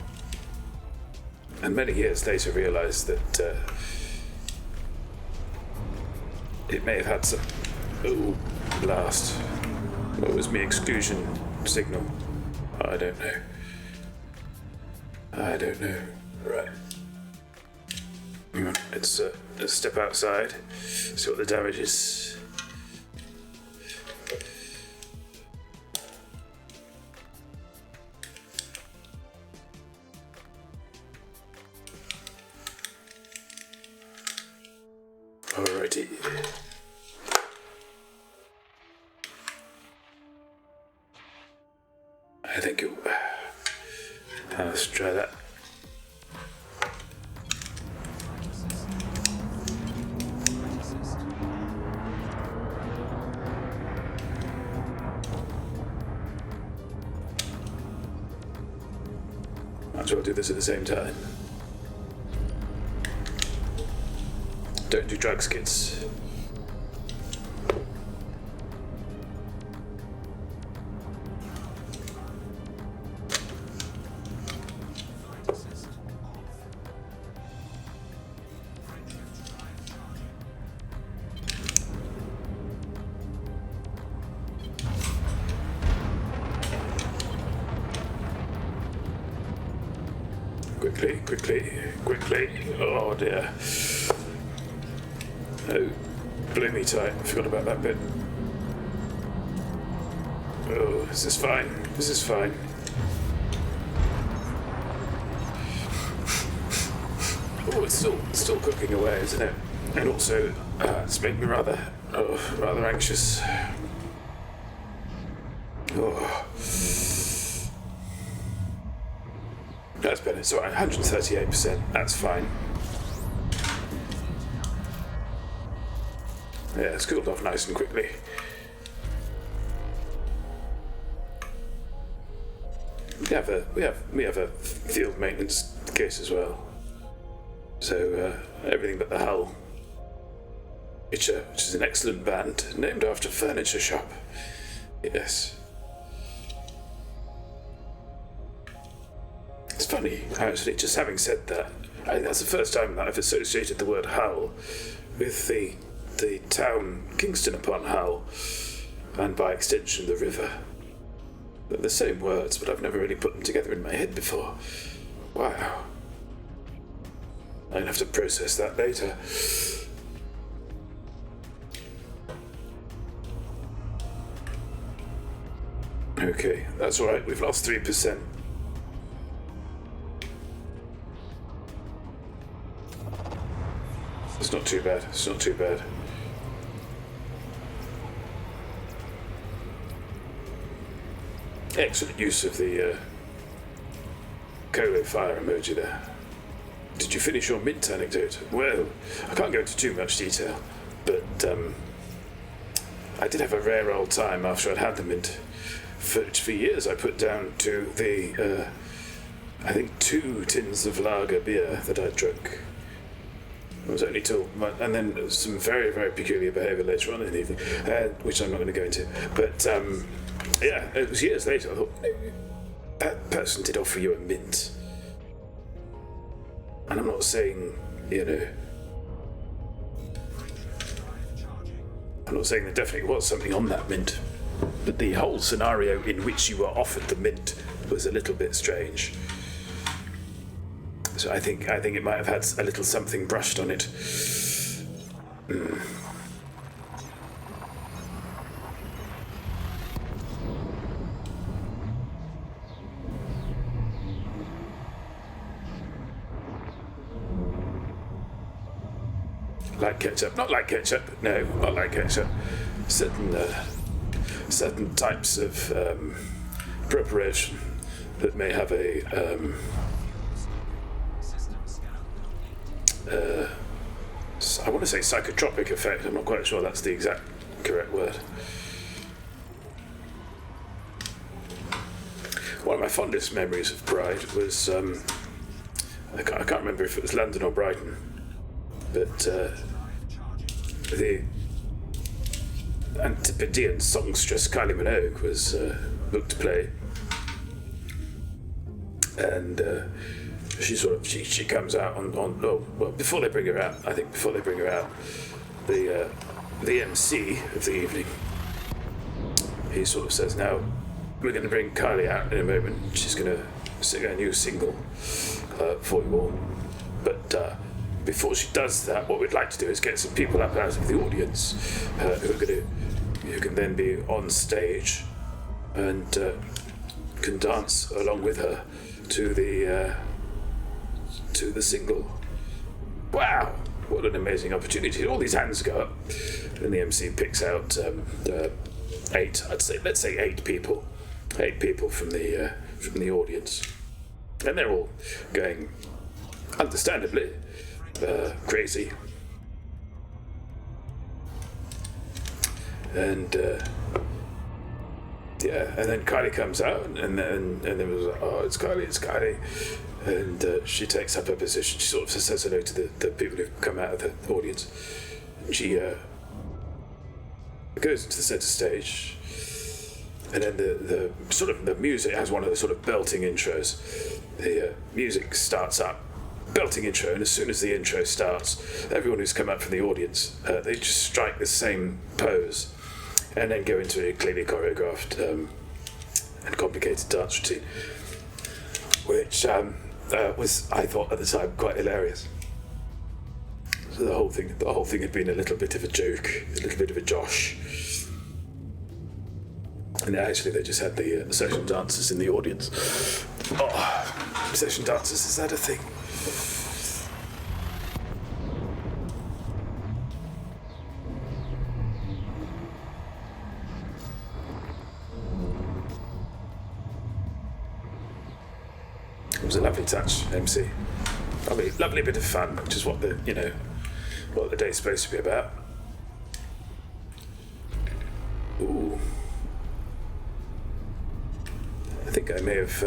and many years later realised that it may have had some blast. What was my exclusion signal? I don't know. Right. Hang on. Let's step outside. See what the damage is. Alrighty. I think it. Let's try that. Might as well do this at the same time. Don't do drugs, kids. Quickly. Oh dear. Oh, blew me tight. I forgot about that bit. Oh, this is fine. Oh, it's still cooking away, isn't it? And also, it's making me rather anxious. Oh. That's better. So 138%. That's fine. Yeah, it's cooled off nice and quickly. We have a field maintenance case as well. So everything but the hull, which is an excellent band named after a furniture shop. Yes. It's funny, actually, just having said that, I think that's the first time that I've associated the word Hull with the town Kingston upon Hull, and by extension the river. They're the same words, but I've never really put them together in my head before. Wow. I'm gonna have to process that later. Okay, that's alright, we've lost 3%. It's not too bad. Excellent use of the Colo fire emoji there. Did you finish your mint anecdote? Well, I can't go into too much detail, but I did have a rare old time after I'd had the mint. For years I put down to the, I think 2 tins of lager beer that I drank. It was only till, and then some very, very peculiar behaviour later on in the evening, which I'm not going to go into. But yeah, it was years later. I thought, that person did offer you a mint, and I'm not saying, I'm not saying there definitely was something on that mint, but the whole scenario in which you were offered the mint was a little bit strange. So I think it might have had a little something brushed on it. Like ketchup. Not like ketchup. No, not like ketchup. Certain types of preparation that may have a I want to say psychotropic effect. I'm not quite sure that's the exact correct word. One of my fondest memories of Pride was I can't remember if it was London or Brighton, but the Antipodean songstress Kylie Minogue was booked to play, and she comes out on before they bring her out. I think before they bring her out, the MC of the evening, he sort of says, "Now we're going to bring Kylie out in a moment. She's going to sing a new single for you all, but before she does that, what we'd like to do is get some people up out of the audience who can then be on stage and can dance along with her to the single." Wow, what an amazing opportunity! All these hands go up, and the MC picks out eight. Let's say 8 people, 8 people from the audience, and they're all going, understandably, crazy. And and then Kylie comes out, and there was it's Kylie, and she takes up her position. She sort of says hello to the people who've come out of the audience. And she goes into the centre stage, and then the music has one of the sort of belting intros. The music starts up, belting intro, and as soon as the intro starts, everyone who's come up from the audience, they just strike the same pose, and then go into a clearly choreographed and complicated dance routine, which was, I thought at the time, quite hilarious. So the whole thing had been a little bit of a joke, a little bit of a josh, and actually they just had the session dancers in the audience. Oh, session dancers, is that a thing? It was a lovely touch, MC. Lovely bit of fun, which is what the day's supposed to be about. Ooh. I think I may have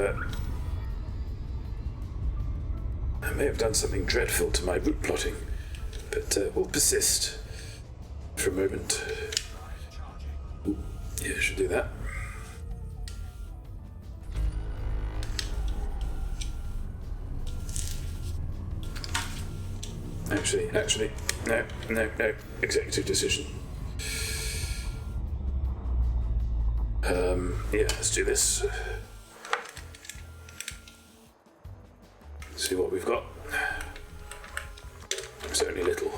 done something dreadful to my route plotting, but we'll persist for a moment. Ooh. Yeah, should do that. Actually, no. Executive decision. Let's do this. See what we've got. It's only little.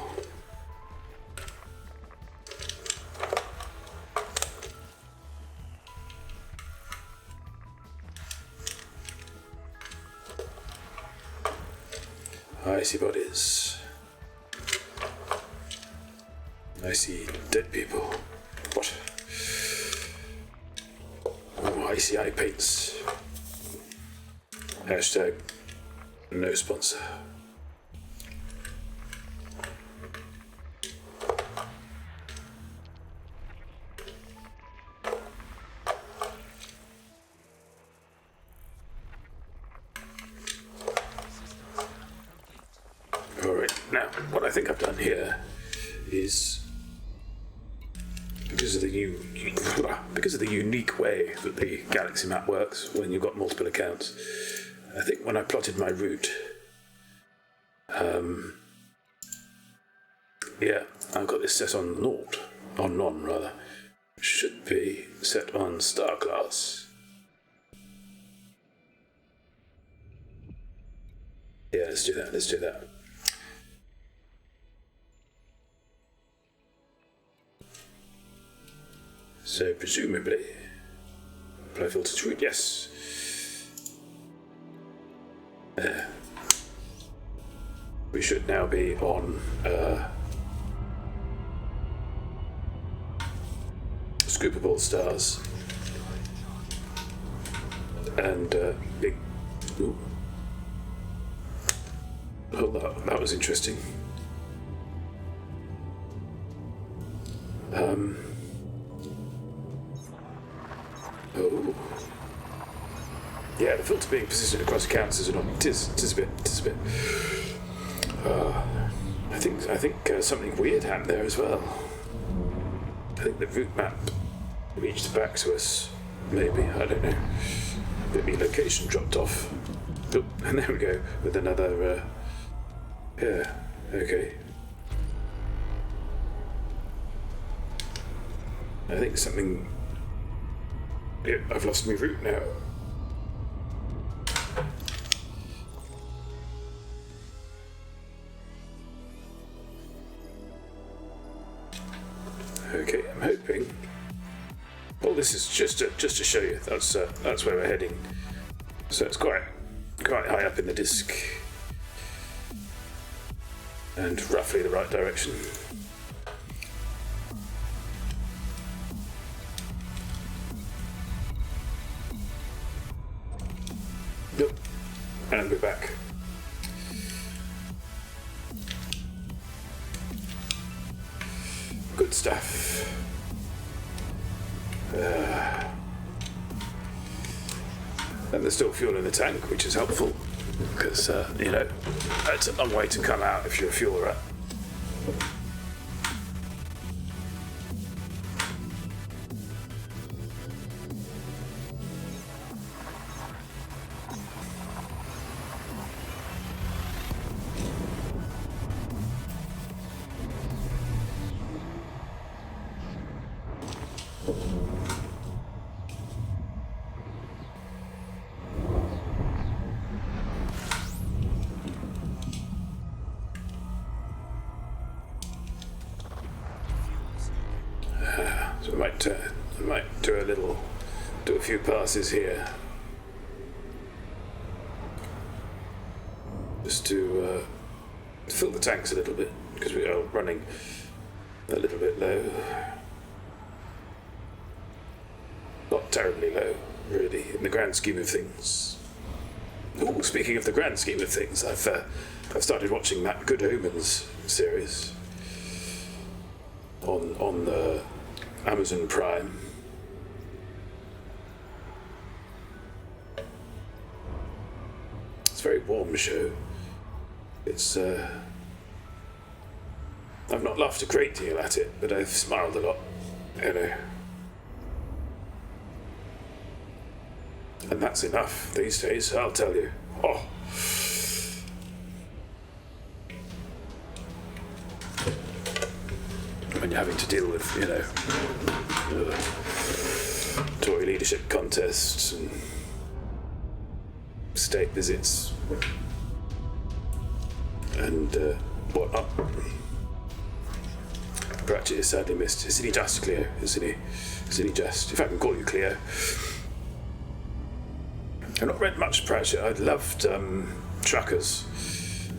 I see bodies. I see dead people. What? Oh, I see eye paints. Hashtag no sponsor. Alright, now Now, what I think I've done here is, because of the unique way that the galaxy map works when you've got multiple accounts, I think when I plotted my route, I've got this set on non rather. Should be set on star class. Yeah, let's do that. So presumably, apply filter to route, yes. We should now be on scoopable stars and big. Ooh. Oh, that was interesting. Oh. Yeah, the filter being positioned across accounts is not. It is a bit. I think something weird happened there as well. I think the route map reached back to us. Maybe, I don't know. Maybe location dropped off. Oh, and there we go with another. Yeah. Okay. I think something. Yeah, I've lost my route now. Okay, I'm hoping. Well, this is just to show you. That's where we're heading. So it's quite high up in the disk, and roughly the right direction. Yep, and we're back. Good stuff. And there's still fuel in the tank, which is helpful, because, it's a long way to come out if you're a fuel rat. So I might do a few passes here, just to fill the tanks a little bit, because we are running a little bit low. Not terribly low, really, in the grand scheme of things. Oh, speaking of the grand scheme of things, I've started watching that Good Omens series on the Amazon Prime. It's a very warm show. It's I've not laughed a great deal at it, but I've smiled a lot, And that's enough these days, I'll tell you. Oh. When you're having to deal with, Tory leadership contests and state visits and whatnot. Pratchett is sadly missed. Isn't he just, Cleo? Isn't he just? If I can call you Cleo. I've not read much Pratchett. I loved Truckers,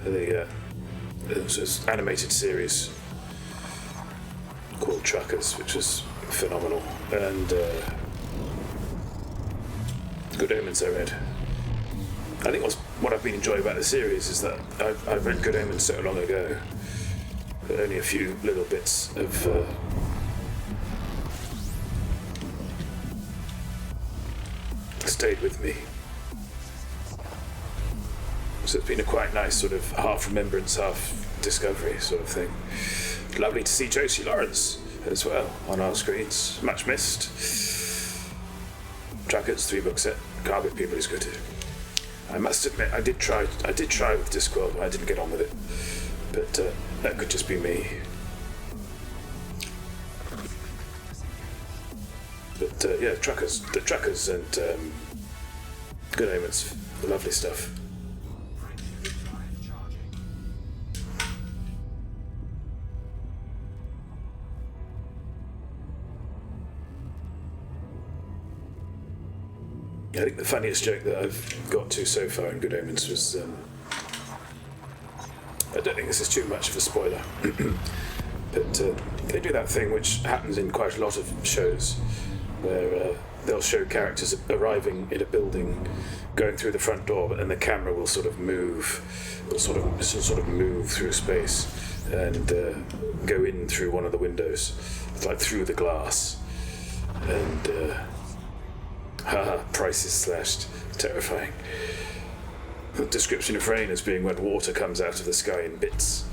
the animated series called Truckers, which was phenomenal, and Good Omens I read. I think what I've been enjoying about the series is that I've read Good Omens so long ago that only a few little bits have stayed with me. So it's been a quite nice sort of half remembrance, half Discovery sort of thing. Lovely to see Josie Lawrence as well on our screens. Much missed. Truckers 3-book set. Carpet People is good. I must admit, I did try with Discworld, but I didn't get on with it. But that could just be me. But yeah, the Truckers and Good Omens, lovely stuff. I think the funniest joke that I've got to so far in Good Omens was, I don't think this is too much of a spoiler, but they do that thing which happens in quite a lot of shows, where they'll show characters arriving in a building, going through the front door, but then the camera will sort of move, move through space and go in through one of the windows, like through the glass, and price is slashed. Terrifying. The description of rain as being when water comes out of the sky in bits.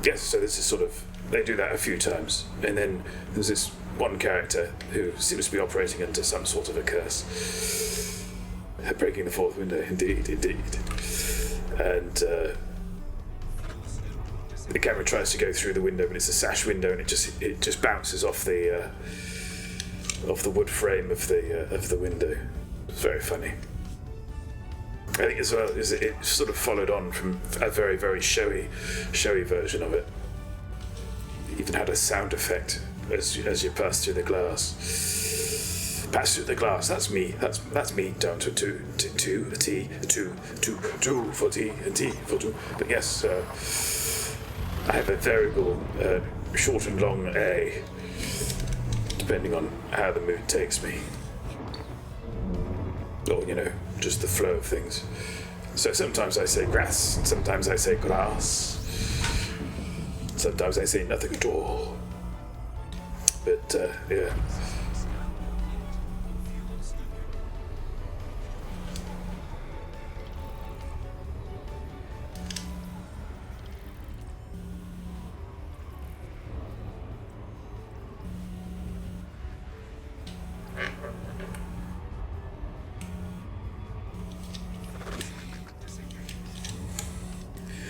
Yes, so this is sort of, they do that a few times, and then there's this one character who seems to be operating under some sort of a curse. Breaking the fourth window, indeed. And the camera tries to go through the window, but it's a sash window, and it just bounces off the wood frame of the window. It's very funny. I think as well is it sort of followed on from a very, very showy version of it. It even had a sound effect as you pass through the glass. Pass through the glass. That's me. That's me down to two for T and T for two. But yes, I have a variable short and long A, depending on how the mood takes me. Or, just the flow of things. So sometimes I say grass, sometimes I say grass, sometimes I say nothing at all. But, yeah.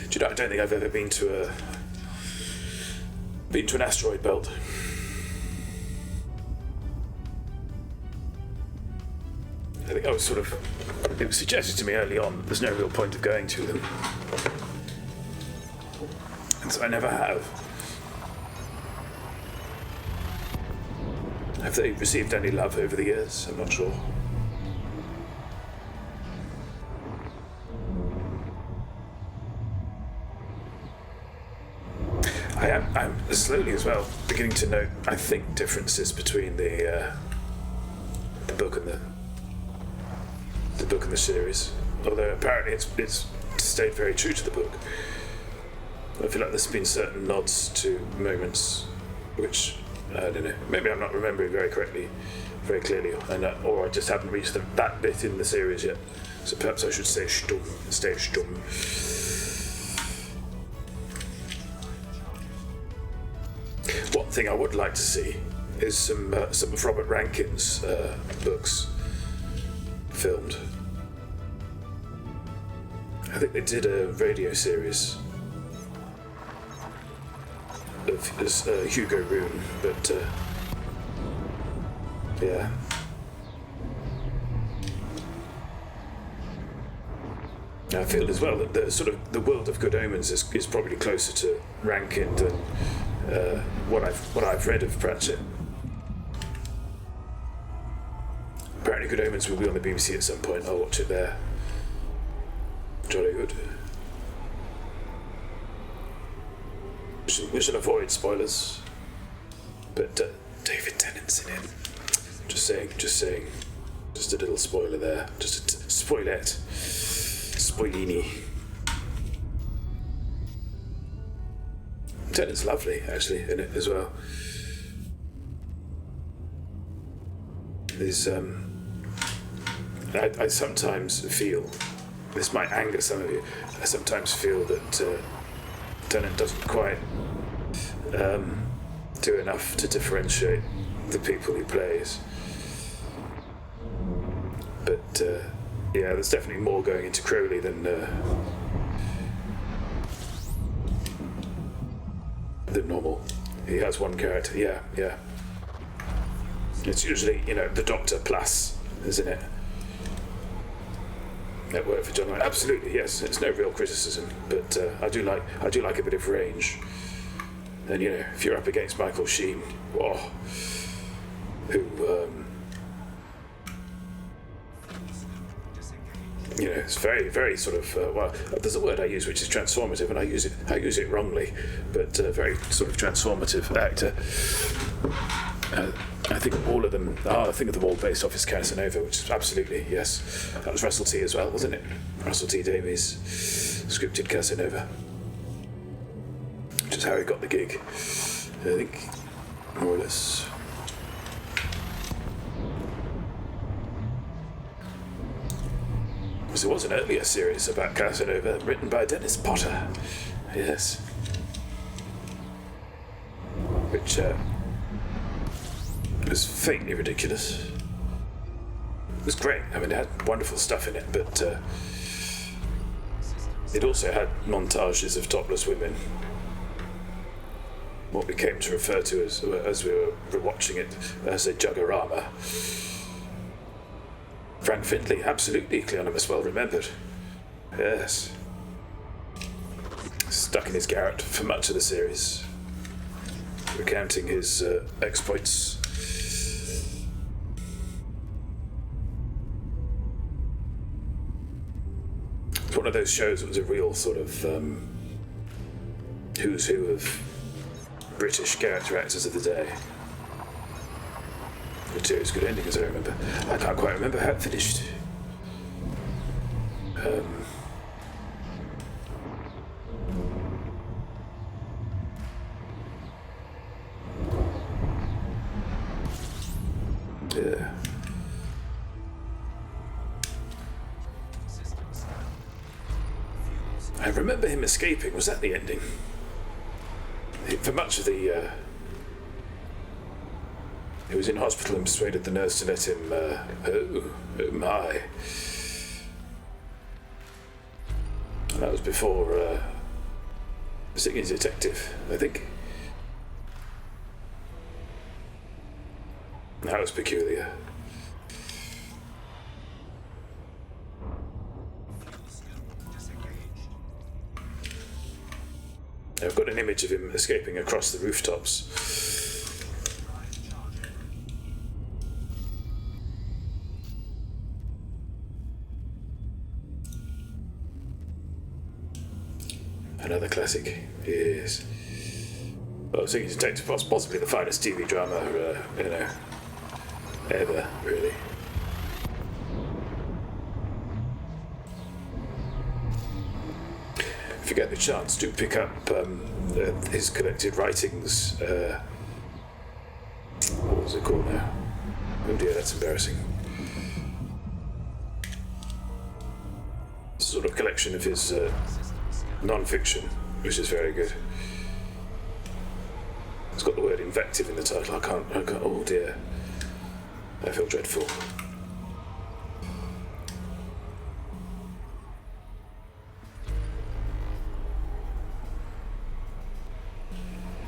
Do you know, I don't think I've ever been to an asteroid belt. I think it was suggested to me early on that there's no real point of going to them. And so I never have. Have they received any love over the years? I'm not sure. I'm slowly as well beginning to note, I think, differences between the book and the series. Although apparently it's stayed very true to the book. I feel like there's been certain nods to moments which, I don't know, maybe I'm not remembering very clearly, or I just haven't reached that bit in the series yet. So perhaps I should say stumm, stay stumm. One thing I would like to see is some of Robert Rankin's books filmed. I think they did a radio series of Hugo Rune, but yeah. I feel as well that the world of Good Omens is probably closer to Rankin than what I've read of Pratchett. Apparently Good Omens will be on the BBC at some point. I'll watch it there. Jolly good. We should avoid spoilers. But David Tennant's in it. Just saying. Just a little spoiler there. Just a spoilette. Spoilini. Tennant's lovely, actually, in it as well. There's, I sometimes feel this might anger some of you. I sometimes feel that Tennant doesn't quite do enough to differentiate the people he plays. But yeah, there's definitely more going into Crowley than normal. He has one character, yeah. It's usually, the Doctor plus, isn't it? That worked for John Wayne. Absolutely, yes. It's no real criticism, but I do like a bit of range. And if you're up against Michael Sheen, who it's very, very sort of there's a word I use which is transformative, and I use it wrongly, but very sort of transformative actor. I think all of them. I think of them all based off his Casanova, which is absolutely, yes. That was Russell T as well, wasn't it? Russell T Davies scripted Casanova, which is how he got the gig, I think, more or less. There was an earlier series about Casanova written by Dennis Potter, yes, which was faintly ridiculous. It was great. I mean, it had wonderful stuff in it, but it also had montages of topless women. What we came to refer to as we were watching it as a juggerama. Frank Findlay, absolutely, Cleonimus well remembered. Yes. Stuck in his garret for much of the series, recounting his exploits. It's one of those shows that was a real sort of who's who of British character actors of the day. Which is good ending, as I remember. I can't quite remember how it finished. Yeah. I remember him escaping. Was that the ending? For much of the... he was in hospital and persuaded the nurse to let him... oh my. And that was before... Singing Detective, I think. That was peculiar. I've got an image of him escaping across the rooftops. Another classic, yes. Well, Singing Detective was possibly the finest TV drama, ever, really. If you get the chance, do pick up his collected writings. What was it called now? Oh dear, that's embarrassing. It's a sort of collection of his non-fiction, which is very good. It's got the word invective in the title. I can't, oh dear. I feel dreadful.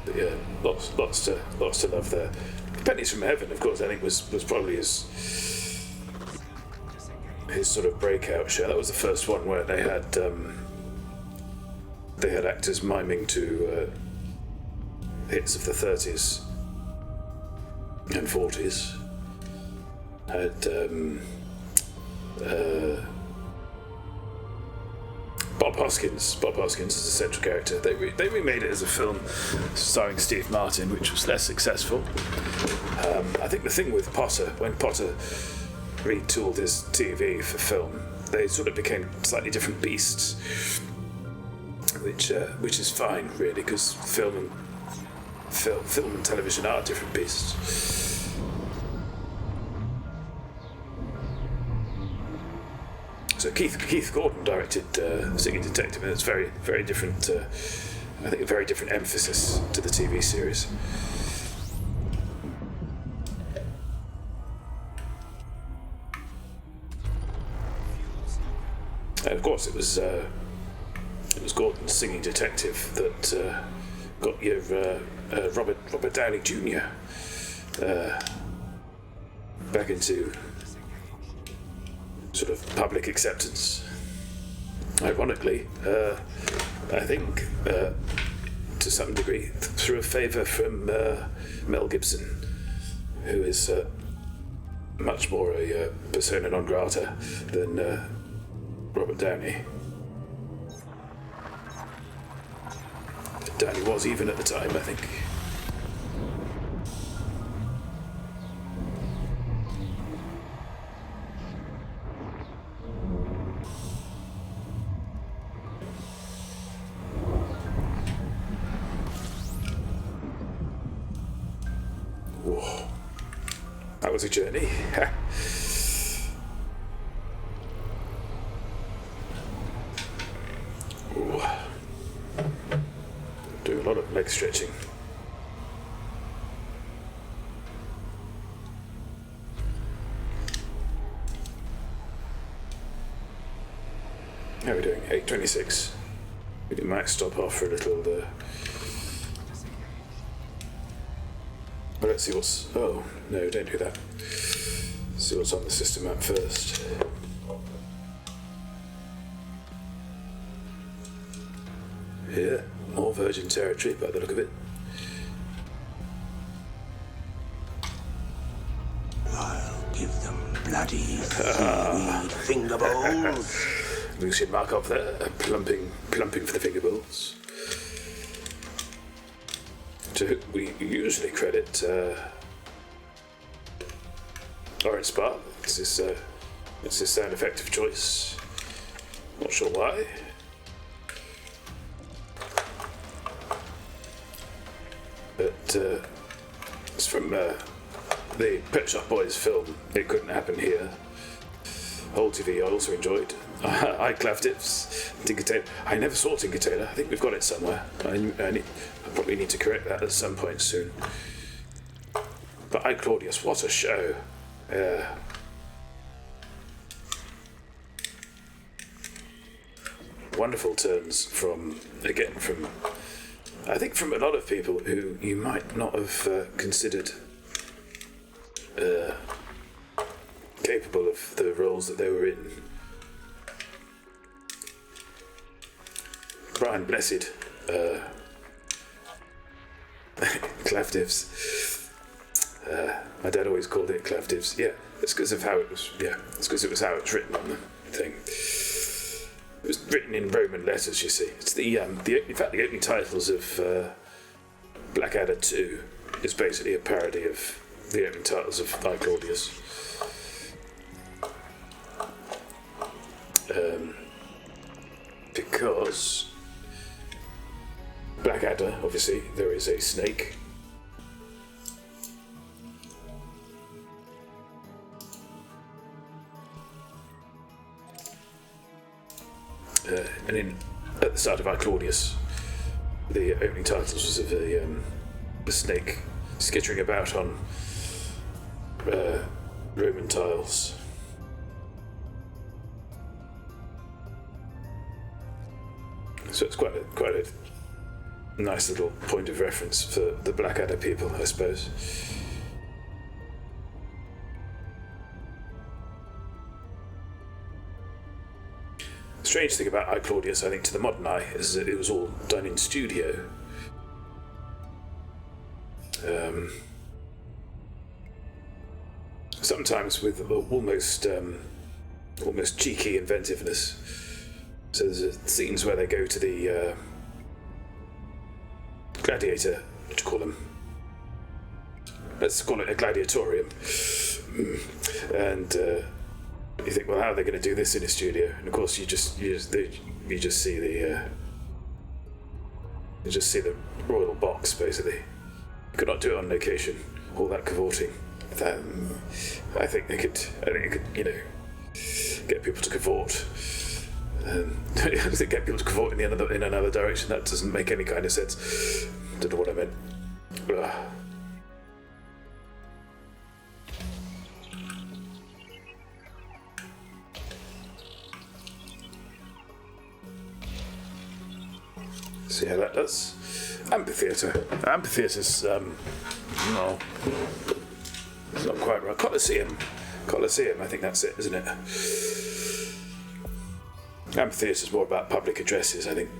But yeah, lots to love there. Pennies from Heaven, of course, I think was probably his sort of breakout show. That was the first one where they had actors miming to hits of the 30s and 40s. Had Bob Hoskins. Bob Hoskins is a central character. They remade it as a film starring Steve Martin, which was less successful. I think the thing with Potter, when Potter retooled his TV for film, they sort of became slightly different beasts, which is fine, really, because film and television are different beasts. So Keith Gordon directed Singing Detective, and it's very, very different. I think a very different emphasis to the TV series. And of course, it was Gordon's Singing Detective that got your Robert Downey Jr. Back into sort of public acceptance. Ironically, I think to some degree through a favour from Mel Gibson, who is much more a persona non grata than Robert Downey. Downey was even at the time, I think. Whoa. That was a journey. Doing a lot of leg stretching. How are we doing? 8:26. We might stop off for a little. Well, let's see what's. Oh no! Don't do that. See what's on the system map first. Yeah, more virgin territory by the look of it. I'll give them bloody seaweed finger bowls. Lucian Markov there, plumping for the finger bowls. So we usually credit Orange Spark. It's his sound effect of choice. Not sure why. But it's from the Pet Shop Boys film, It Couldn't Happen Here. Old TV I also enjoyed. I Clavdips, Tinker Tailor. I never saw Tinker Tailor. I think we've got it somewhere. I probably need to correct that at some point soon. But I Claudius, what a show. Wonderful turns from I think from a lot of people who you might not have considered capable of the roles that they were in. Brian Blessed, Clavdips. My dad always called it Clavdips. Yeah, it's because of how it was. Yeah, it's because it was how it's written on the thing. It was written in Roman letters, you see. It's in fact, the opening titles of Blackadder 2 is basically a parody of the opening titles of I Claudius. Because Blackadder, obviously, there is a snake. And at the start of I Claudius, the opening titles was of the snake skittering about on Roman tiles. So it's quite a nice little point of reference for the Blackadder people, I suppose. The strange thing about I Claudius, I think, to the modern eye, is that it was all done in studio. Sometimes with almost cheeky inventiveness. So there's scenes where they go to the gladiator, what do you call them? Let's call it a gladiatorium. And you think, well, how are they going to do this in a studio? And of course, you just see the royal box, basically. You could not do it on location. All that cavorting. I think it could, get people to cavort. To get people to cavort in another direction, that doesn't make any kind of sense. Don't know what I meant. Ugh. See how that does. Amphitheatre. Amphitheatre's, no. It's not quite right. Colosseum, I think that's it, isn't it? Amphitheatre's more about public addresses, I think.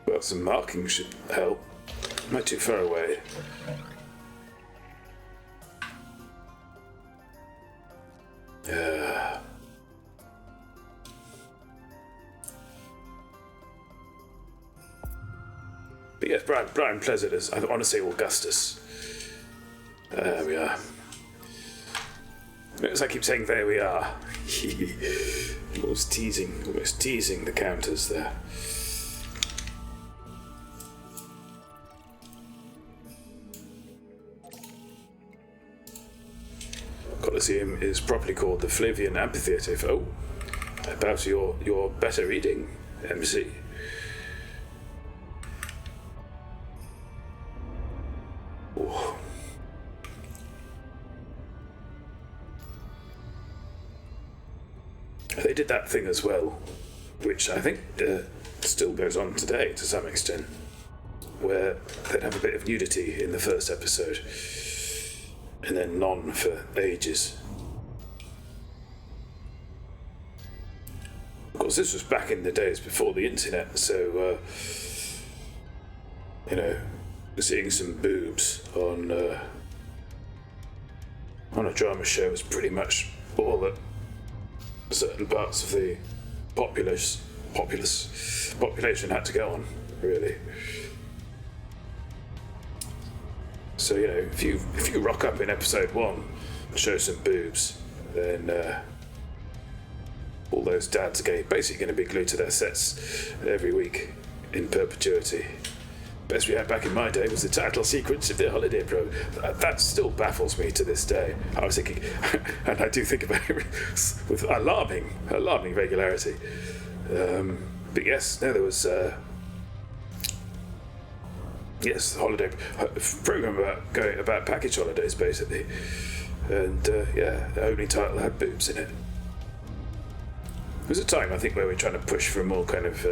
Well, some marking should help. Am I too far away? But yes, Brian Pleasant is, I want to say Augustus. There we are. As I keep saying, there we are. almost teasing the counters there. Colosseum is properly called the Flavian Amphitheatre. Oh, about your better reading, MC. Oh. They did that thing as well, which I think still goes on today to some extent, where they'd have a bit of nudity in the first episode, and then none for ages. Of course, this was back in the days before the internet, so seeing some boobs on a drama show was pretty much all that certain parts of the population had to go on, really. So if you rock up in episode 1 and show some boobs, then all those dads are basically going to be glued to their sets every week in perpetuity. Best we had back in my day was the title sequence of the holiday program. That still baffles me to this day. I was thinking, and I do think about it with alarming regularity. But yes, no, there was holiday program about package holidays basically, and the opening title had boobs in it. There was a time, I think, where we were trying to push for a more kind of,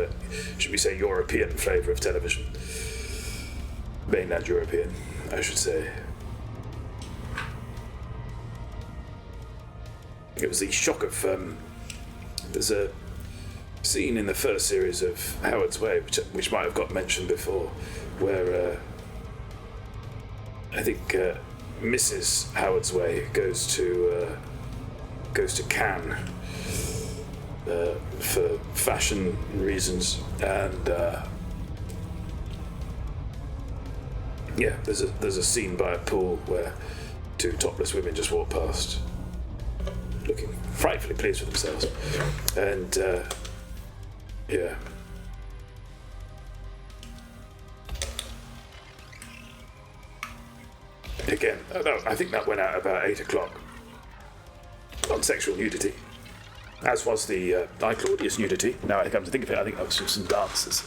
should we say, European flavour of television. Mainland European, I should say. It was the shock of, there's a scene in the first series of Howard's Way, which might have got mentioned before, where I think Mrs. Howard's Way goes to Cannes for fashion reasons, and there's a scene by a pool where 2 topless women just walk past, looking frightfully pleased with themselves, and again, I think that went out about 8 o'clock. On sexual nudity, as was the I Claudius nudity. Now I come to think of it, I think that was just some dances.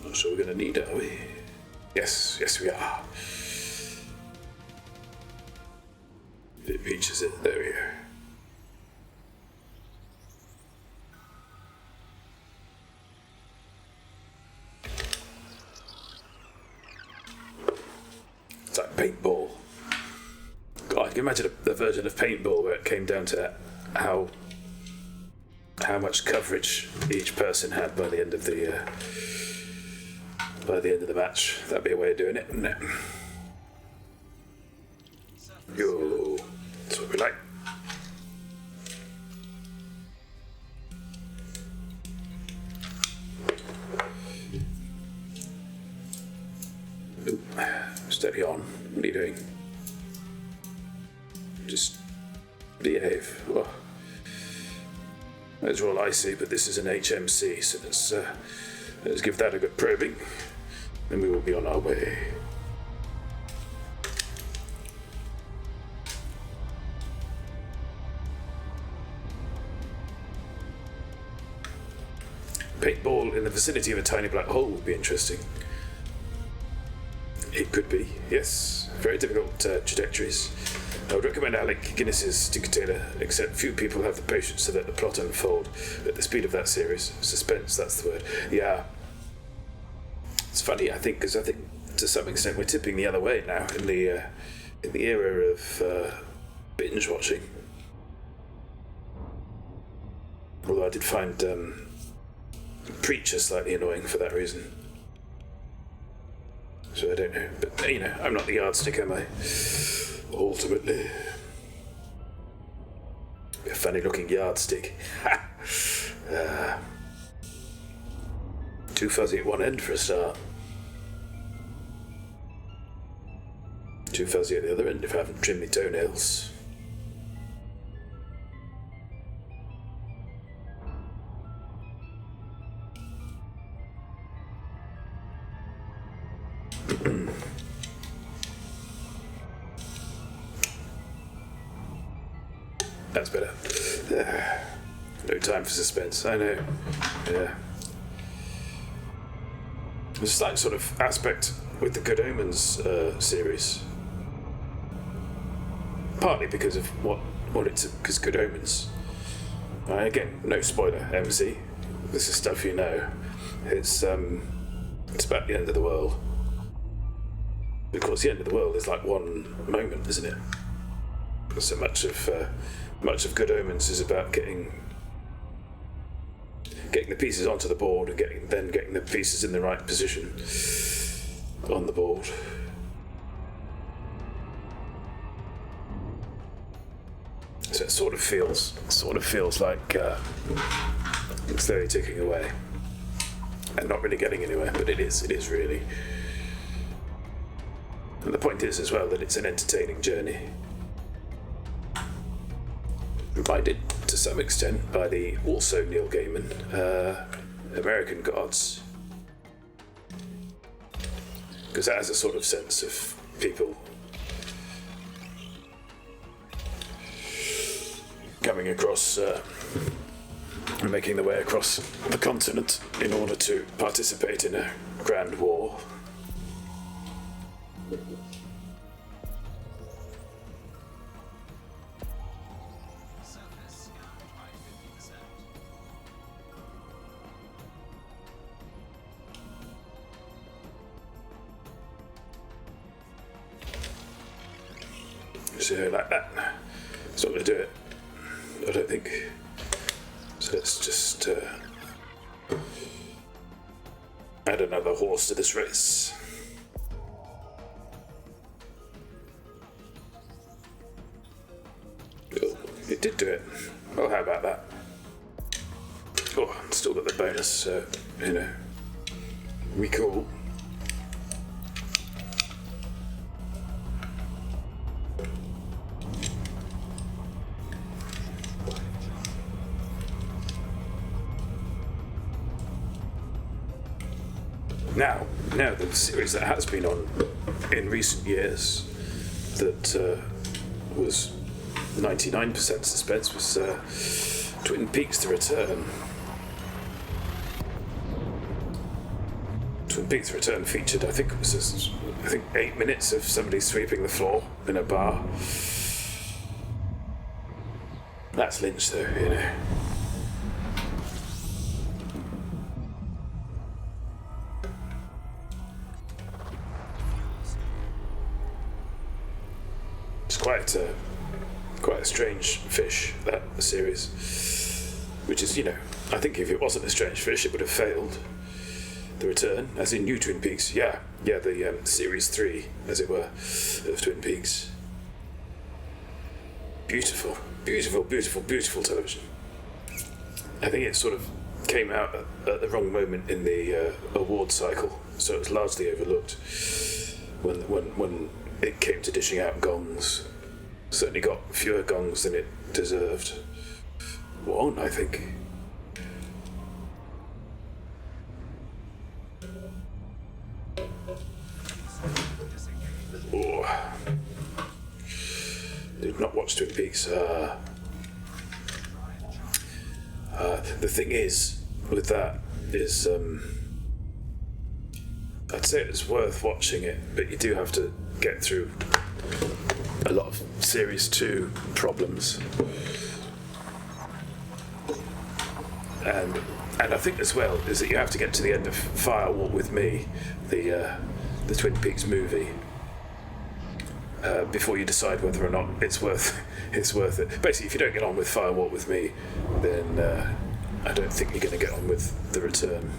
Not sure we're going to need it, are we? Yes, we are. It reaches it. There we go. It's like paintball. God, can you imagine the version of paintball where it came down to how much coverage each person had by the end of the match? That'd be a way of doing it, wouldn't it? Yo, that's what we like. Steady on. What are you doing? Just behave. Oh. Those are all icy, but this is an HMC, so let's give that a good probing, and we will be on our way. Paintball in the vicinity of a tiny black hole would be interesting. It could be, yes. Very difficult trajectories. I would recommend Alec Guinness's Tinker Tailor, except few people have the patience to let the plot unfold at the speed of that series. Suspense, that's the word. Yeah. It's funny, I think, because I think to some extent we're tipping the other way now in the era of binge watching. Although I did find Preacher slightly annoying for that reason. So I don't know, but I'm not the yardstick, am I? Ultimately. A funny looking yardstick. Too fuzzy at one end for a start. Too fuzzy at the other end if I haven't trimmed my toenails. That's better. No time for suspense, I know. Yeah. There's a slight sort of aspect with the Good Omens series. Partly because of what it's because Good Omens. Again, no spoiler, MC. This is stuff you know. It's about the end of the world. Because the end of the world is like one moment, isn't it? So much of Good Omens is about getting the pieces onto the board and getting the pieces in the right position on the board. So it sort of feels like it's slowly ticking away and not really getting anywhere, but it is really. And the point is as well that it's an entertaining journey. Reminded to some extent by the also Neil Gaiman American Gods, because that has a sort of sense of people coming across and making their way across the continent in order to participate in a grand war. So like that, it's not going to do it, I don't think. So let's just add another horse to this race. Oh, it did do it. Well, how about that? Oh, still got the bonus, so, we cool. Now the series that has been on in recent years that was 99% suspense was Twin Peaks: The Return. Twin Peaks: The Return featured, I think 8 minutes of somebody sweeping the floor in a bar. That's Lynch though, Quite a strange fish, that series. Which is, I think if it wasn't a strange fish, it would have failed. The Return, as in New Twin Peaks. Yeah, the series 3, as it were, of Twin Peaks. Beautiful television. I think it sort of came out at the wrong moment in the award cycle, so it was largely overlooked when it came to dishing out gongs. Certainly got fewer gongs than it deserved. One, I think. Oh. Did not watch Twin Peaks. The thing is, with that, is I'd say it's worth watching it, but you do have to get through a lot of Series 2 problems. And I think as well is that you have to get to the end of Firewalk with Me, the Twin Peaks movie, before you decide whether or not it's worth it. Basically, if you don't get on with Firewalk with Me, then I don't think you're going to get on with The Return.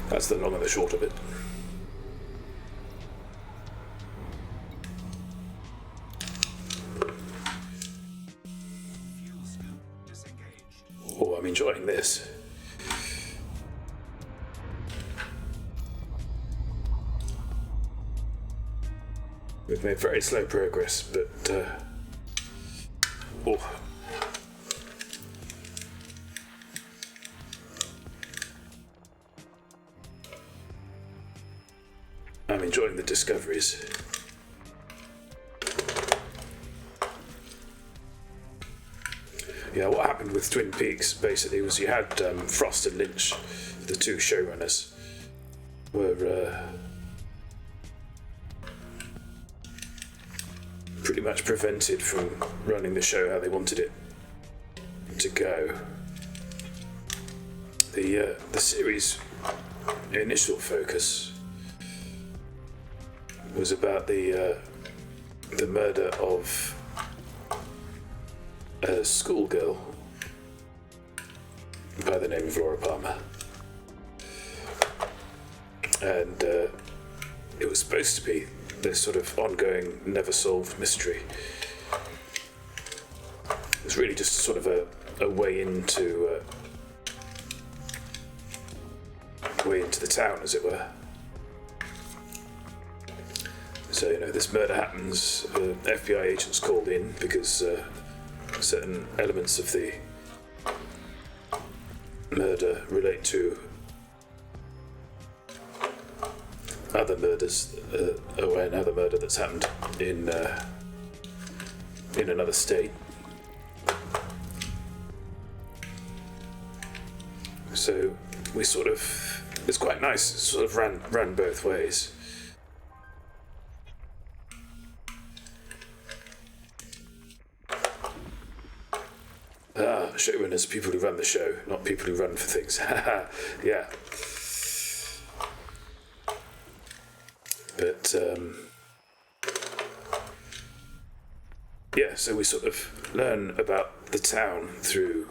That's the long and the short of it. Oh, I'm enjoying this. We've made very slow progress, but I'm enjoying the discoveries. Yeah, what happened with Twin Peaks basically was you had Frost and Lynch, the two showrunners, were pretty much prevented from running the show how they wanted it to go. The series' initial focus was about the murder of a schoolgirl by the name of Laura Palmer, and it was supposed to be this sort of ongoing, never-solved mystery. It was really just sort of a way into the town, as it were. So, this murder happens, FBI agents called in because certain elements of the murder relate to other murders, another murder that's happened in another state. So we it's quite nice, it sort of ran both ways. Showrunners, people who run the show, not people who run for things. Yeah. But, yeah, so we sort of learn about the town through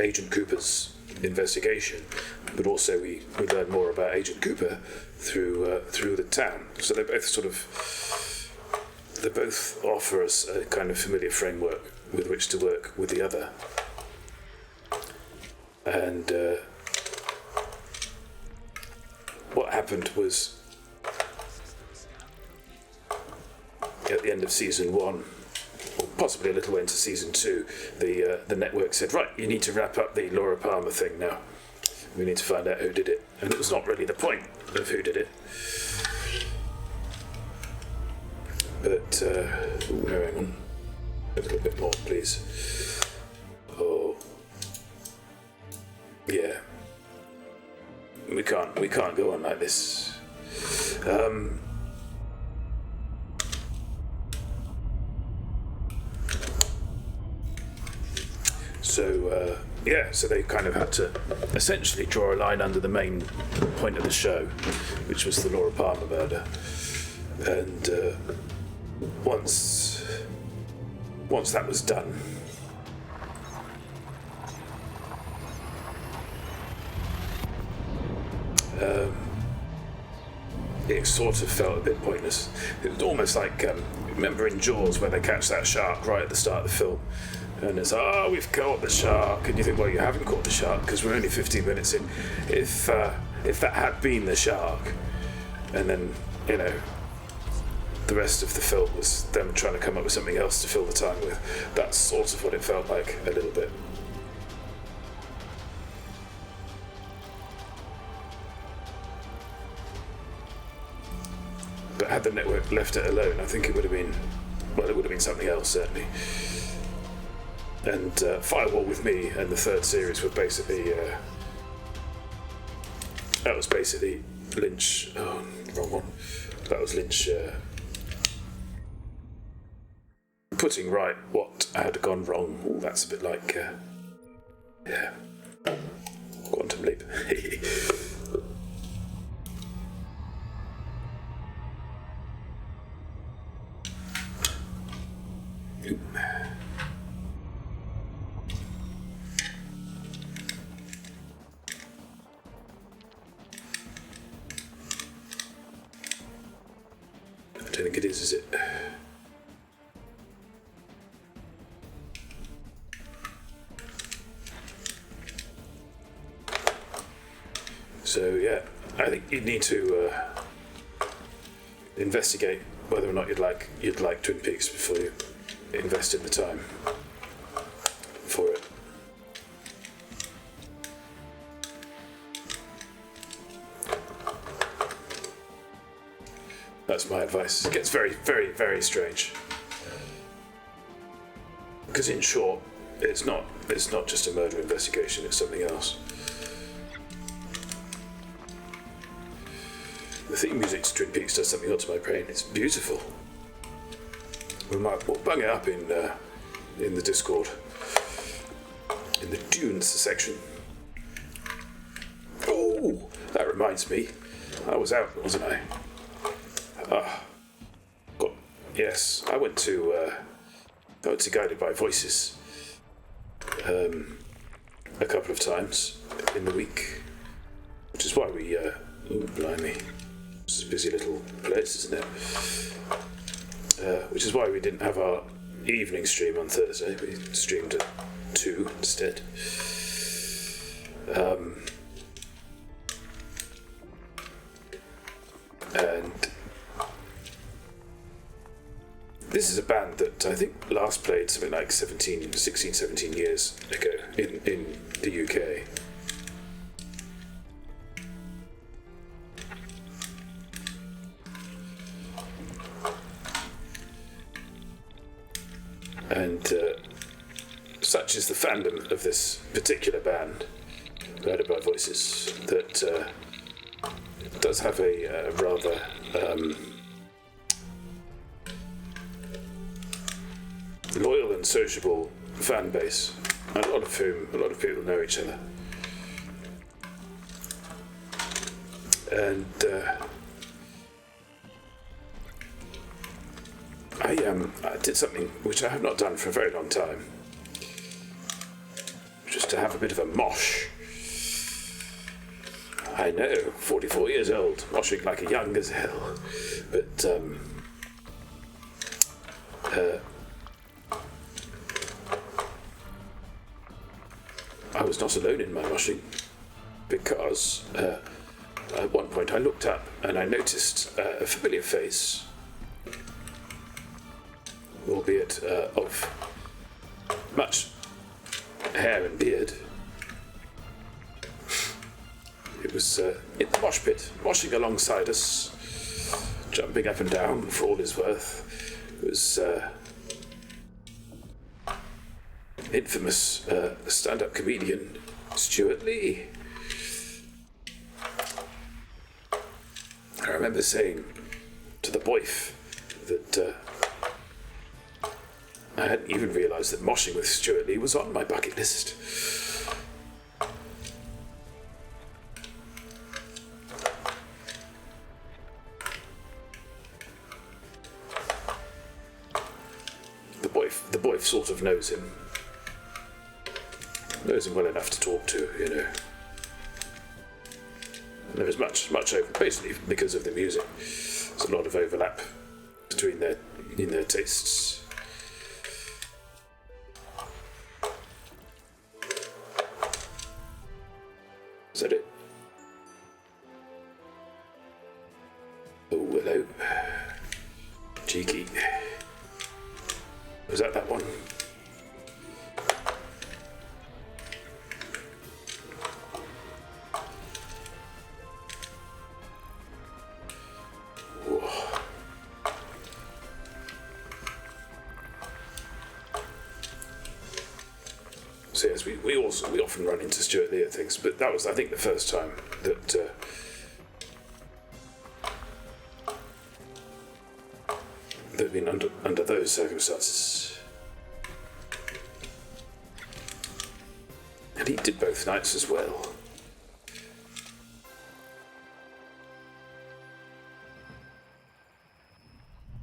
Agent Cooper's investigation, but also we learn more about Agent Cooper through the town. So they both offer us a kind of familiar framework with which to work with the other. And what happened was, at the end of season 1, or possibly a little way into season 2, the network said, right, you need to wrap up the Laura Palmer thing now. We need to find out who did it. And it was not really the point of who did it. But, hang on. A little bit more, please. Oh. Yeah. We can't go on like this. So they kind of had to essentially draw a line under the main point of the show, which was the Laura Palmer murder. And once that was done, it sort of felt a bit pointless. It was almost like, remember in Jaws where they catch that shark right at the start of the film, And it's, we've caught the shark. And you think, well, you haven't caught the shark because we're only 15 minutes in. If that had been the shark, and then, the rest of the film was them trying to come up with something else to fill the time with, that's sort of what it felt like a little bit. But had the network left it alone, I think it would have been something else, certainly. And Firewall with Me and the third series were basically that was basically Lynch. Oh, wrong one. That was Lynch putting right what had gone wrong. Oh, that's a bit like Quantum Leap. I don't think it is it? So yeah, I think you need to investigate whether or not you'd like Twin Peaks before you invest in the time for it. That's my advice. It gets very, very, very strange. Because in short, it's not just a murder investigation, it's something else. The theme music to Twin Peaks does something else to my brain. It's beautiful. We'll bung it up in the Discord, in the Dunes section. Oh, that reminds me. I was out, wasn't I? Yes, I went to Guided by Voices a couple of times in the week, which is why we. Blimey, it's a busy little place, isn't it? Which is why we didn't have our evening stream on Thursday. We streamed at 2 instead. And this is a band that I think last played something like 16, 17 years ago in the UK. And such is the fandom of this particular band, Guided by Voices, that it does have a rather loyal and sociable fan base, and a lot of people know each other. And I did something which I have not done for a very long time, just to have a bit of a mosh. I know, 44 years old, moshing like a young gazelle, but I was not alone in my moshing, because at one point I looked up and I noticed a familiar face, albeit of much hair and beard. It was in the mosh pit, moshing alongside us, jumping up and down for all his worth. It was infamous stand-up comedian Stuart Lee. I remember saying to the boyf that I hadn't even realised that moshing with Stuart Lee was on my bucket list. The boyf sort of knows him well enough to talk to, you know. And there is much over, basically because of the music. There's a lot of overlap between their tastes. Is that it? Oh, hello. Cheeky. Was that one? So yes, we often run into Stuart Lee at things, but that was, I think, the first time that they've been under those circumstances. And he did both nights as well.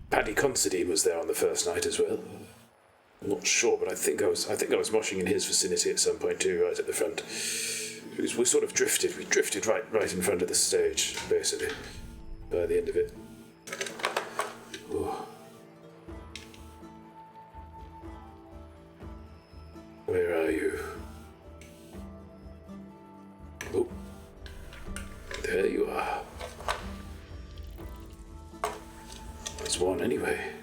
Paddy Considine was there on the first night as well. I'm not sure, but I think I was moshing in his vicinity at some point too, right at the front. We sort of drifted. We drifted right in front of the stage, basically. By the end of it. Ooh. Where are you? Oh, there you are. There's one anyway.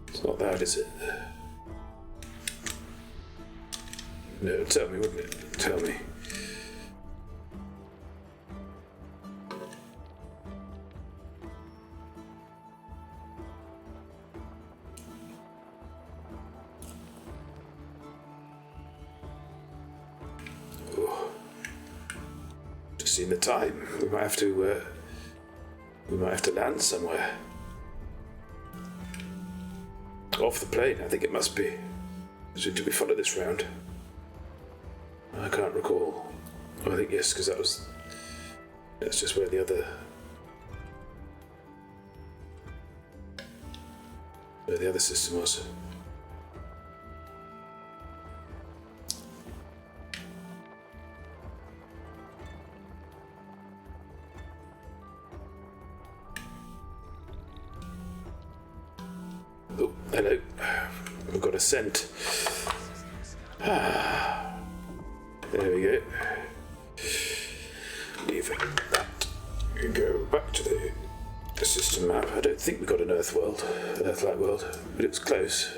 It's not that, is it? No, tell me, wouldn't it? Tell me. Oh. Just seen the time. We might have to land somewhere. Off the plane, I think it must be. So did we follow this round? I can't recall. Oh, I think yes, because that's just where the other system was. Oh, hello. We've got a scent. There we go. Leave that. And go back to the system map. I don't think we got an Earth-like world, but it was close.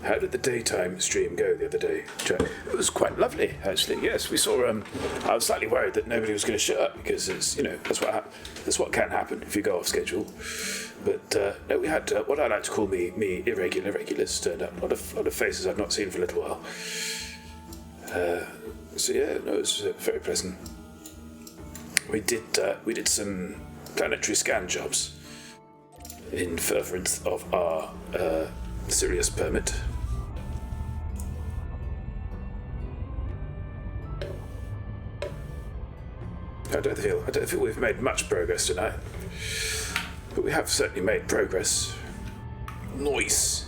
How did the daytime stream go the other day, Jack? It was quite lovely, actually. Yes, we saw. I was slightly worried that nobody was going to shut up because it's, that's what can happen if you go off schedule. But no, we had what I like to call me irregulars turned up. A lot of faces I've not seen for a little while. So yeah, no, it was very pleasant. We did some planetary scan jobs in furtherance of our Sirius permit. I don't feel we've made much progress tonight, but we have certainly made progress. Nice,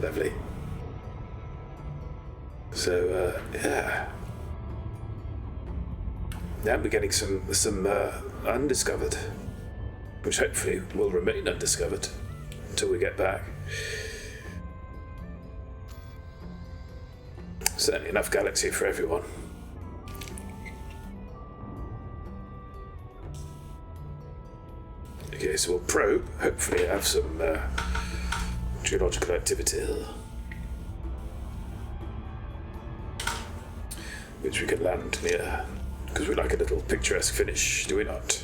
lovely. So yeah, now we're getting some undiscovered, which hopefully will remain undiscovered until we get back. Certainly enough galaxy for everyone. Okay, so we'll probe, hopefully have some geological activity, which we can land near, because we like a little picturesque finish, do we not?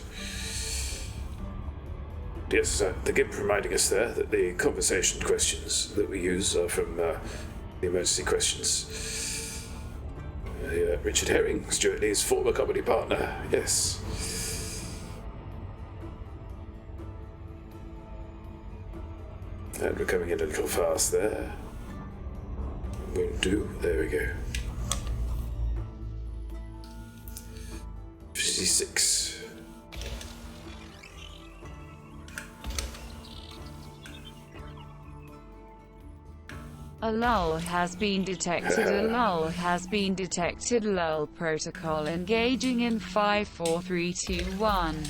Yes, the GIMP reminding us there that the conversation questions that we use are from the emergency questions. Richard Herring, Stuart Lee's former comedy partner, yes. And we're coming in a little fast there. Won't do. There we go. 56. A lull has been detected. A lull has been detected. Lull protocol engaging in 5, 4, 3, 2, 1.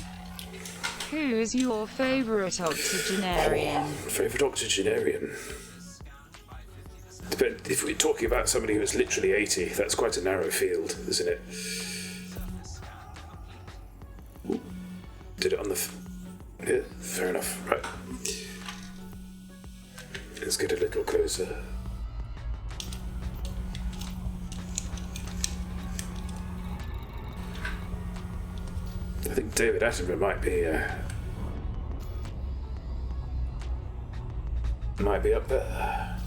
Who is your favorite octogenarian? Favorite octogenarian? If we're talking about somebody who's literally 80, that's quite a narrow field, isn't it? Ooh, did it on the... Yeah, fair enough. Right. Let's get a little closer. I think David Attenborough might be up there.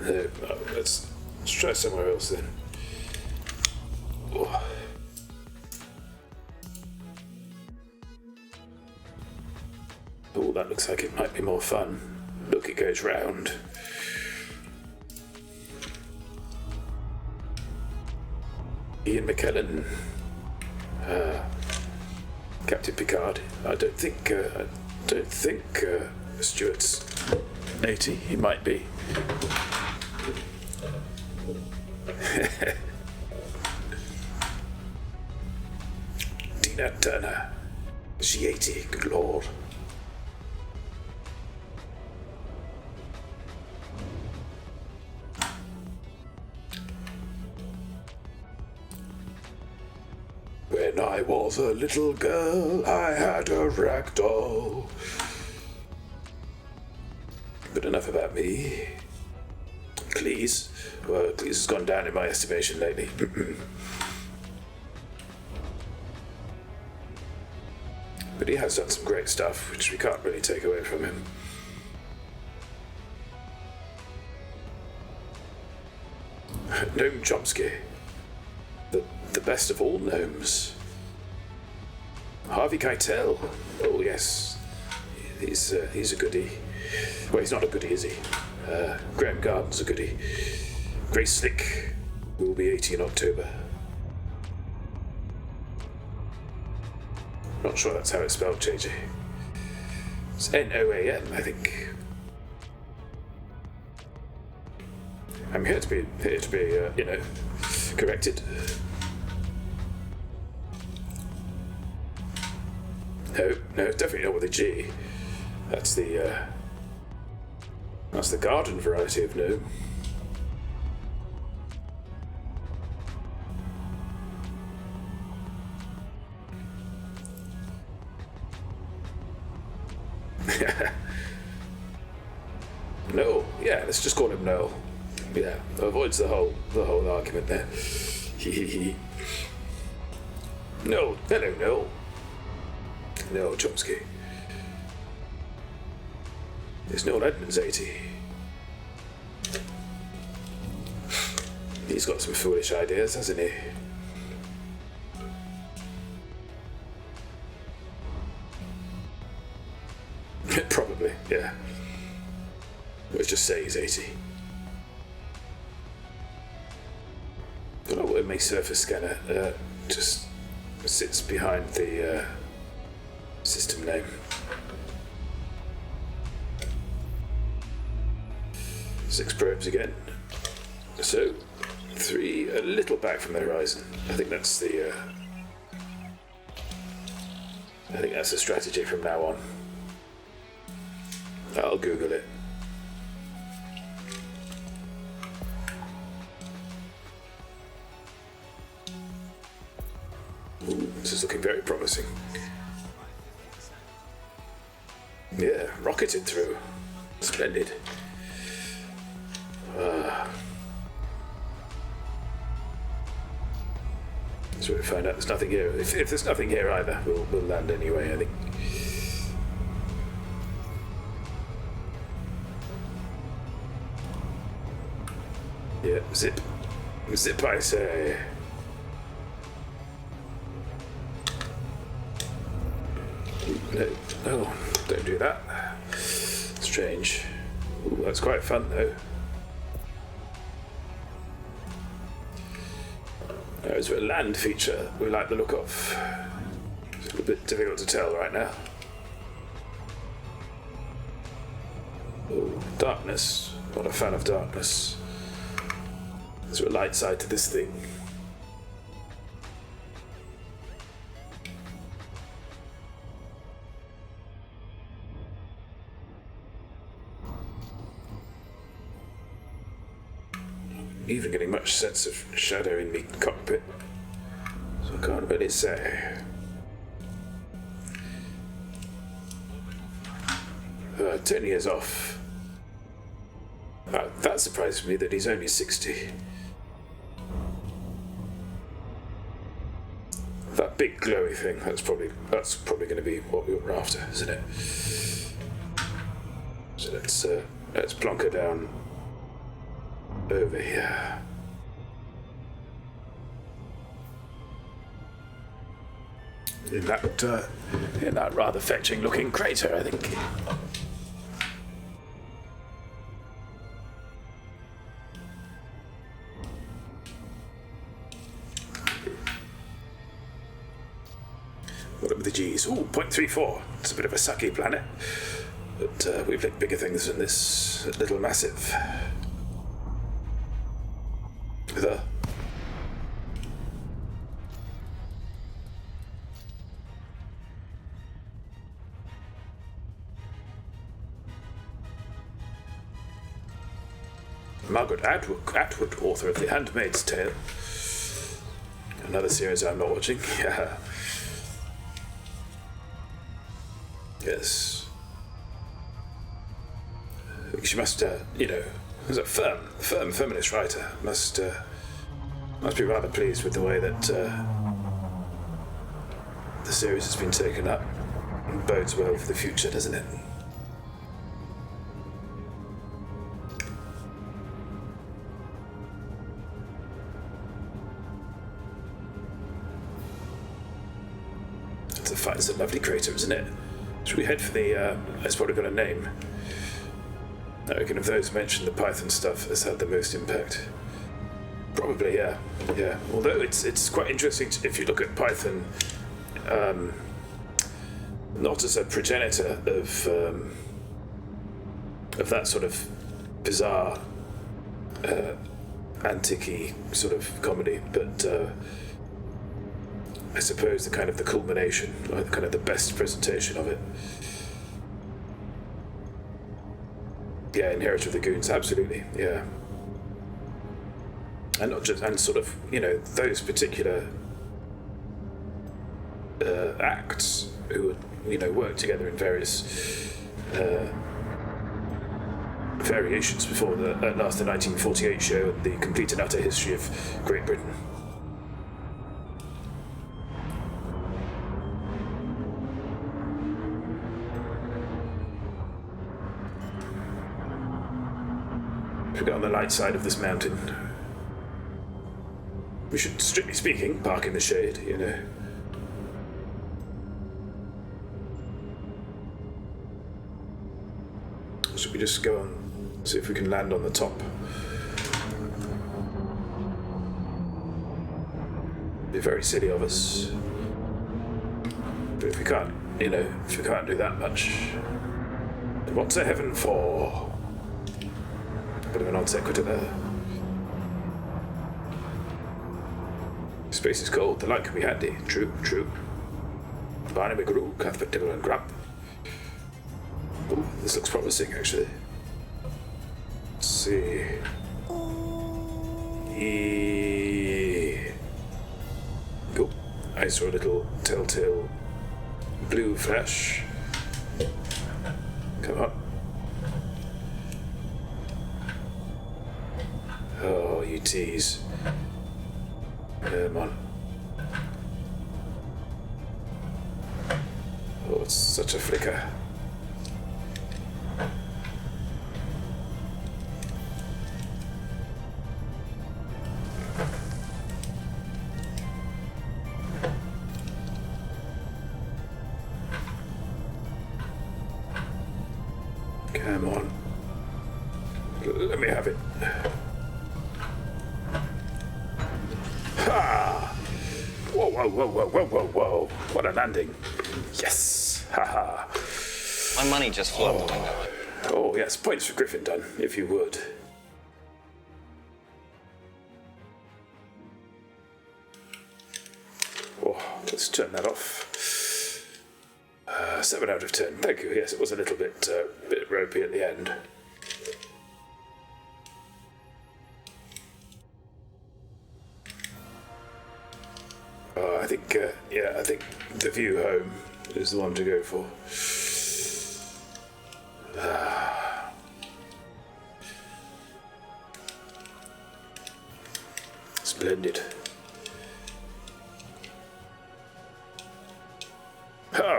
No, let's try somewhere else then. Oh. Oh, that looks like it might be more fun. Look, it goes round. Ian McKellen. Captain Picard. I don't think Stuart's 80. He might be. Tina Turner. Is she 80? Good lord. When I was a little girl, I had a rag doll. But enough about me. Cleese. Well, Cleese has gone down in my estimation lately. But he has done some great stuff, which we can't really take away from him. Noam Chomsky. The best of all gnomes. Harvey Keitel. Oh yes, he's a goodie. Well, he's not a goodie, is he? Graham Garden's a goodie. Grace Slick will be 80 in October. Not sure that's how it's spelled, JJ. It's Noam, I think. I'm here to be corrected. No, definitely not with a G. That's the garden variety of gnome. Noel, yeah, let's just call him Noel. Yeah, avoids the whole argument there. Noel, hello Noel. Noel Chomsky. There's Noel Edmonds 80. He's got some foolish ideas, hasn't he? Probably, yeah. Let's just say he's 80. I don't know what my surface scanner just sits behind the system name. Six probes again. So, 3 a little back from the horizon. I think that's the strategy from now on. I'll Google it. Ooh, this is looking very promising. Yeah, rocketed through. Splendid. So we find out there's nothing here. If there's nothing here either, we'll land anyway, I think. Yeah, zip, I say. No, don't do that. Strange. Ooh, that's quite fun though. There's a land feature we like the look of. It's a little bit difficult to tell right now. Oh, darkness. Not a fan of darkness. There's a light side to this thing. Even getting much sense of shadow in the cockpit, so I can't really say. 10 years off. That surprised me that he's only 60. That big glowy thing, that's probably going to be what we were after, isn't it? So let's plonk her down over here. In that rather fetching looking crater, I think. What up with the G's? Ooh, 0.34. It's a bit of a sucky planet. But we've looked bigger things than this Lyttle Massive. Margaret Atwood, author of The Handmaid's Tale. Another series I'm not watching. Yeah. Yes. She must, as a firm feminist writer, must be rather pleased with the way that the series has been taken up. It bodes well for the future, doesn't it? It's a lovely crater, isn't it? Should we head for the, it's probably got a name. I reckon of those mentioned, the Python stuff has had the most impact. Probably, yeah. Yeah. Although it's quite interesting if you look at Python, not as a progenitor of that sort of bizarre, antique-y sort of comedy, but I suppose the kind of the culmination, like kind of the best presentation of it. Yeah, Inheritor of the Goons, absolutely, yeah. And not just, and sort of, those particular acts who would, work together in various variations before the 1948 show and the complete and utter history of Great Britain. If we go on the light side of this mountain, we should, strictly speaking, park in the shade, Should we just go on, see if we can land on the top? Be very silly of us. But if we can't, if we can't do that much, then what's a heaven for? Bit of a non sequitur there. Space is cold, the light can be handy. True. Barnaby grew, Cuthbert Dibble and Grump. Oh, this looks promising actually. Let's see. Oh, I saw a little telltale blue flash. Come on. Oh, you tease. Come on. Oh, it's such a flicker. Come on. Let me have it. Ha! whoa, whoa, whoa, whoa, whoa, whoa. What a landing. Yes. Haha. My money just flew out the window. Oh, yes. Points for Griffin done, if you would. Oh, let's turn that off. 7 out of 10. Thank you. Yes, it was a little bit ropey at the end. I think the view home is the one to go for. Splendid.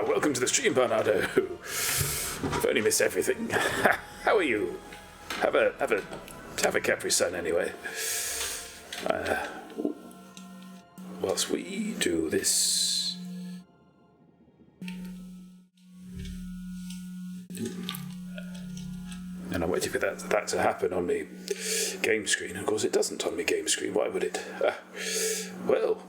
Welcome to the stream, Bernardo. I've only missed everything. How are you? Have a Capri Sun anyway. Whilst we do this. And I'm waiting for that to happen on me game screen. Of course, it doesn't on me game screen. Why would it? Well,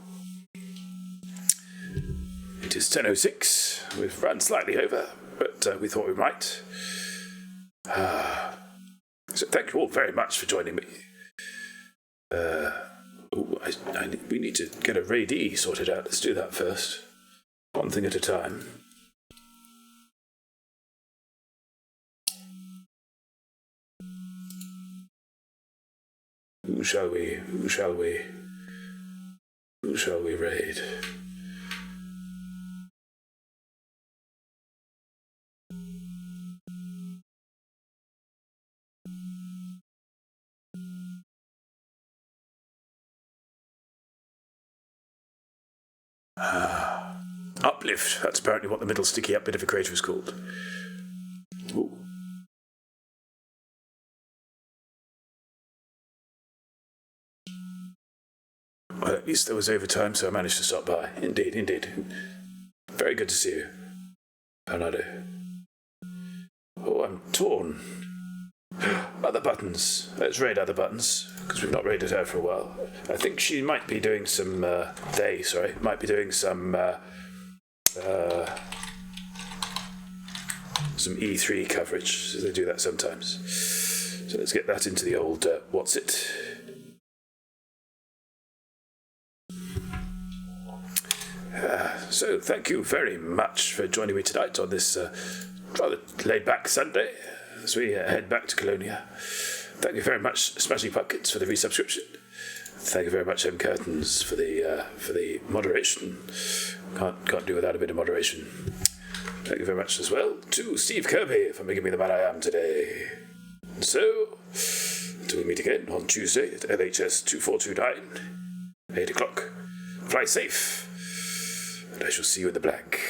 it is 10:06. We've run slightly over, but we thought we might. So thank you all very much for joining me. We need to get a raidee sorted out. Let's do that first. One thing at a time. Who shall we raid? Uplift. That's apparently what the middle sticky up bit of a crater is called. Ooh. Well, at least there was overtime, so I managed to stop by. Indeed. Very good to see you, Bernardo. Oh, I'm torn. Other buttons. Let's raid other buttons, because we've not raided her for a while. I think she might be doing some, might be doing some E3 coverage. So they do that sometimes. So let's get that into the old, what's it? So thank you very much for joining me tonight on this rather laid-back Sunday as we head back to Colonia. Thank you very much, Smashing Pumpkins, for the resubscription. Thank you very much, M. Curtains, for the moderation. Can't do without a bit of moderation. Thank you very much as well to Steve Kirby for making me the man I am today. So, until we meet again on Tuesday at LHS 2429, 8 o'clock. Fly safe, and I shall see you in the black.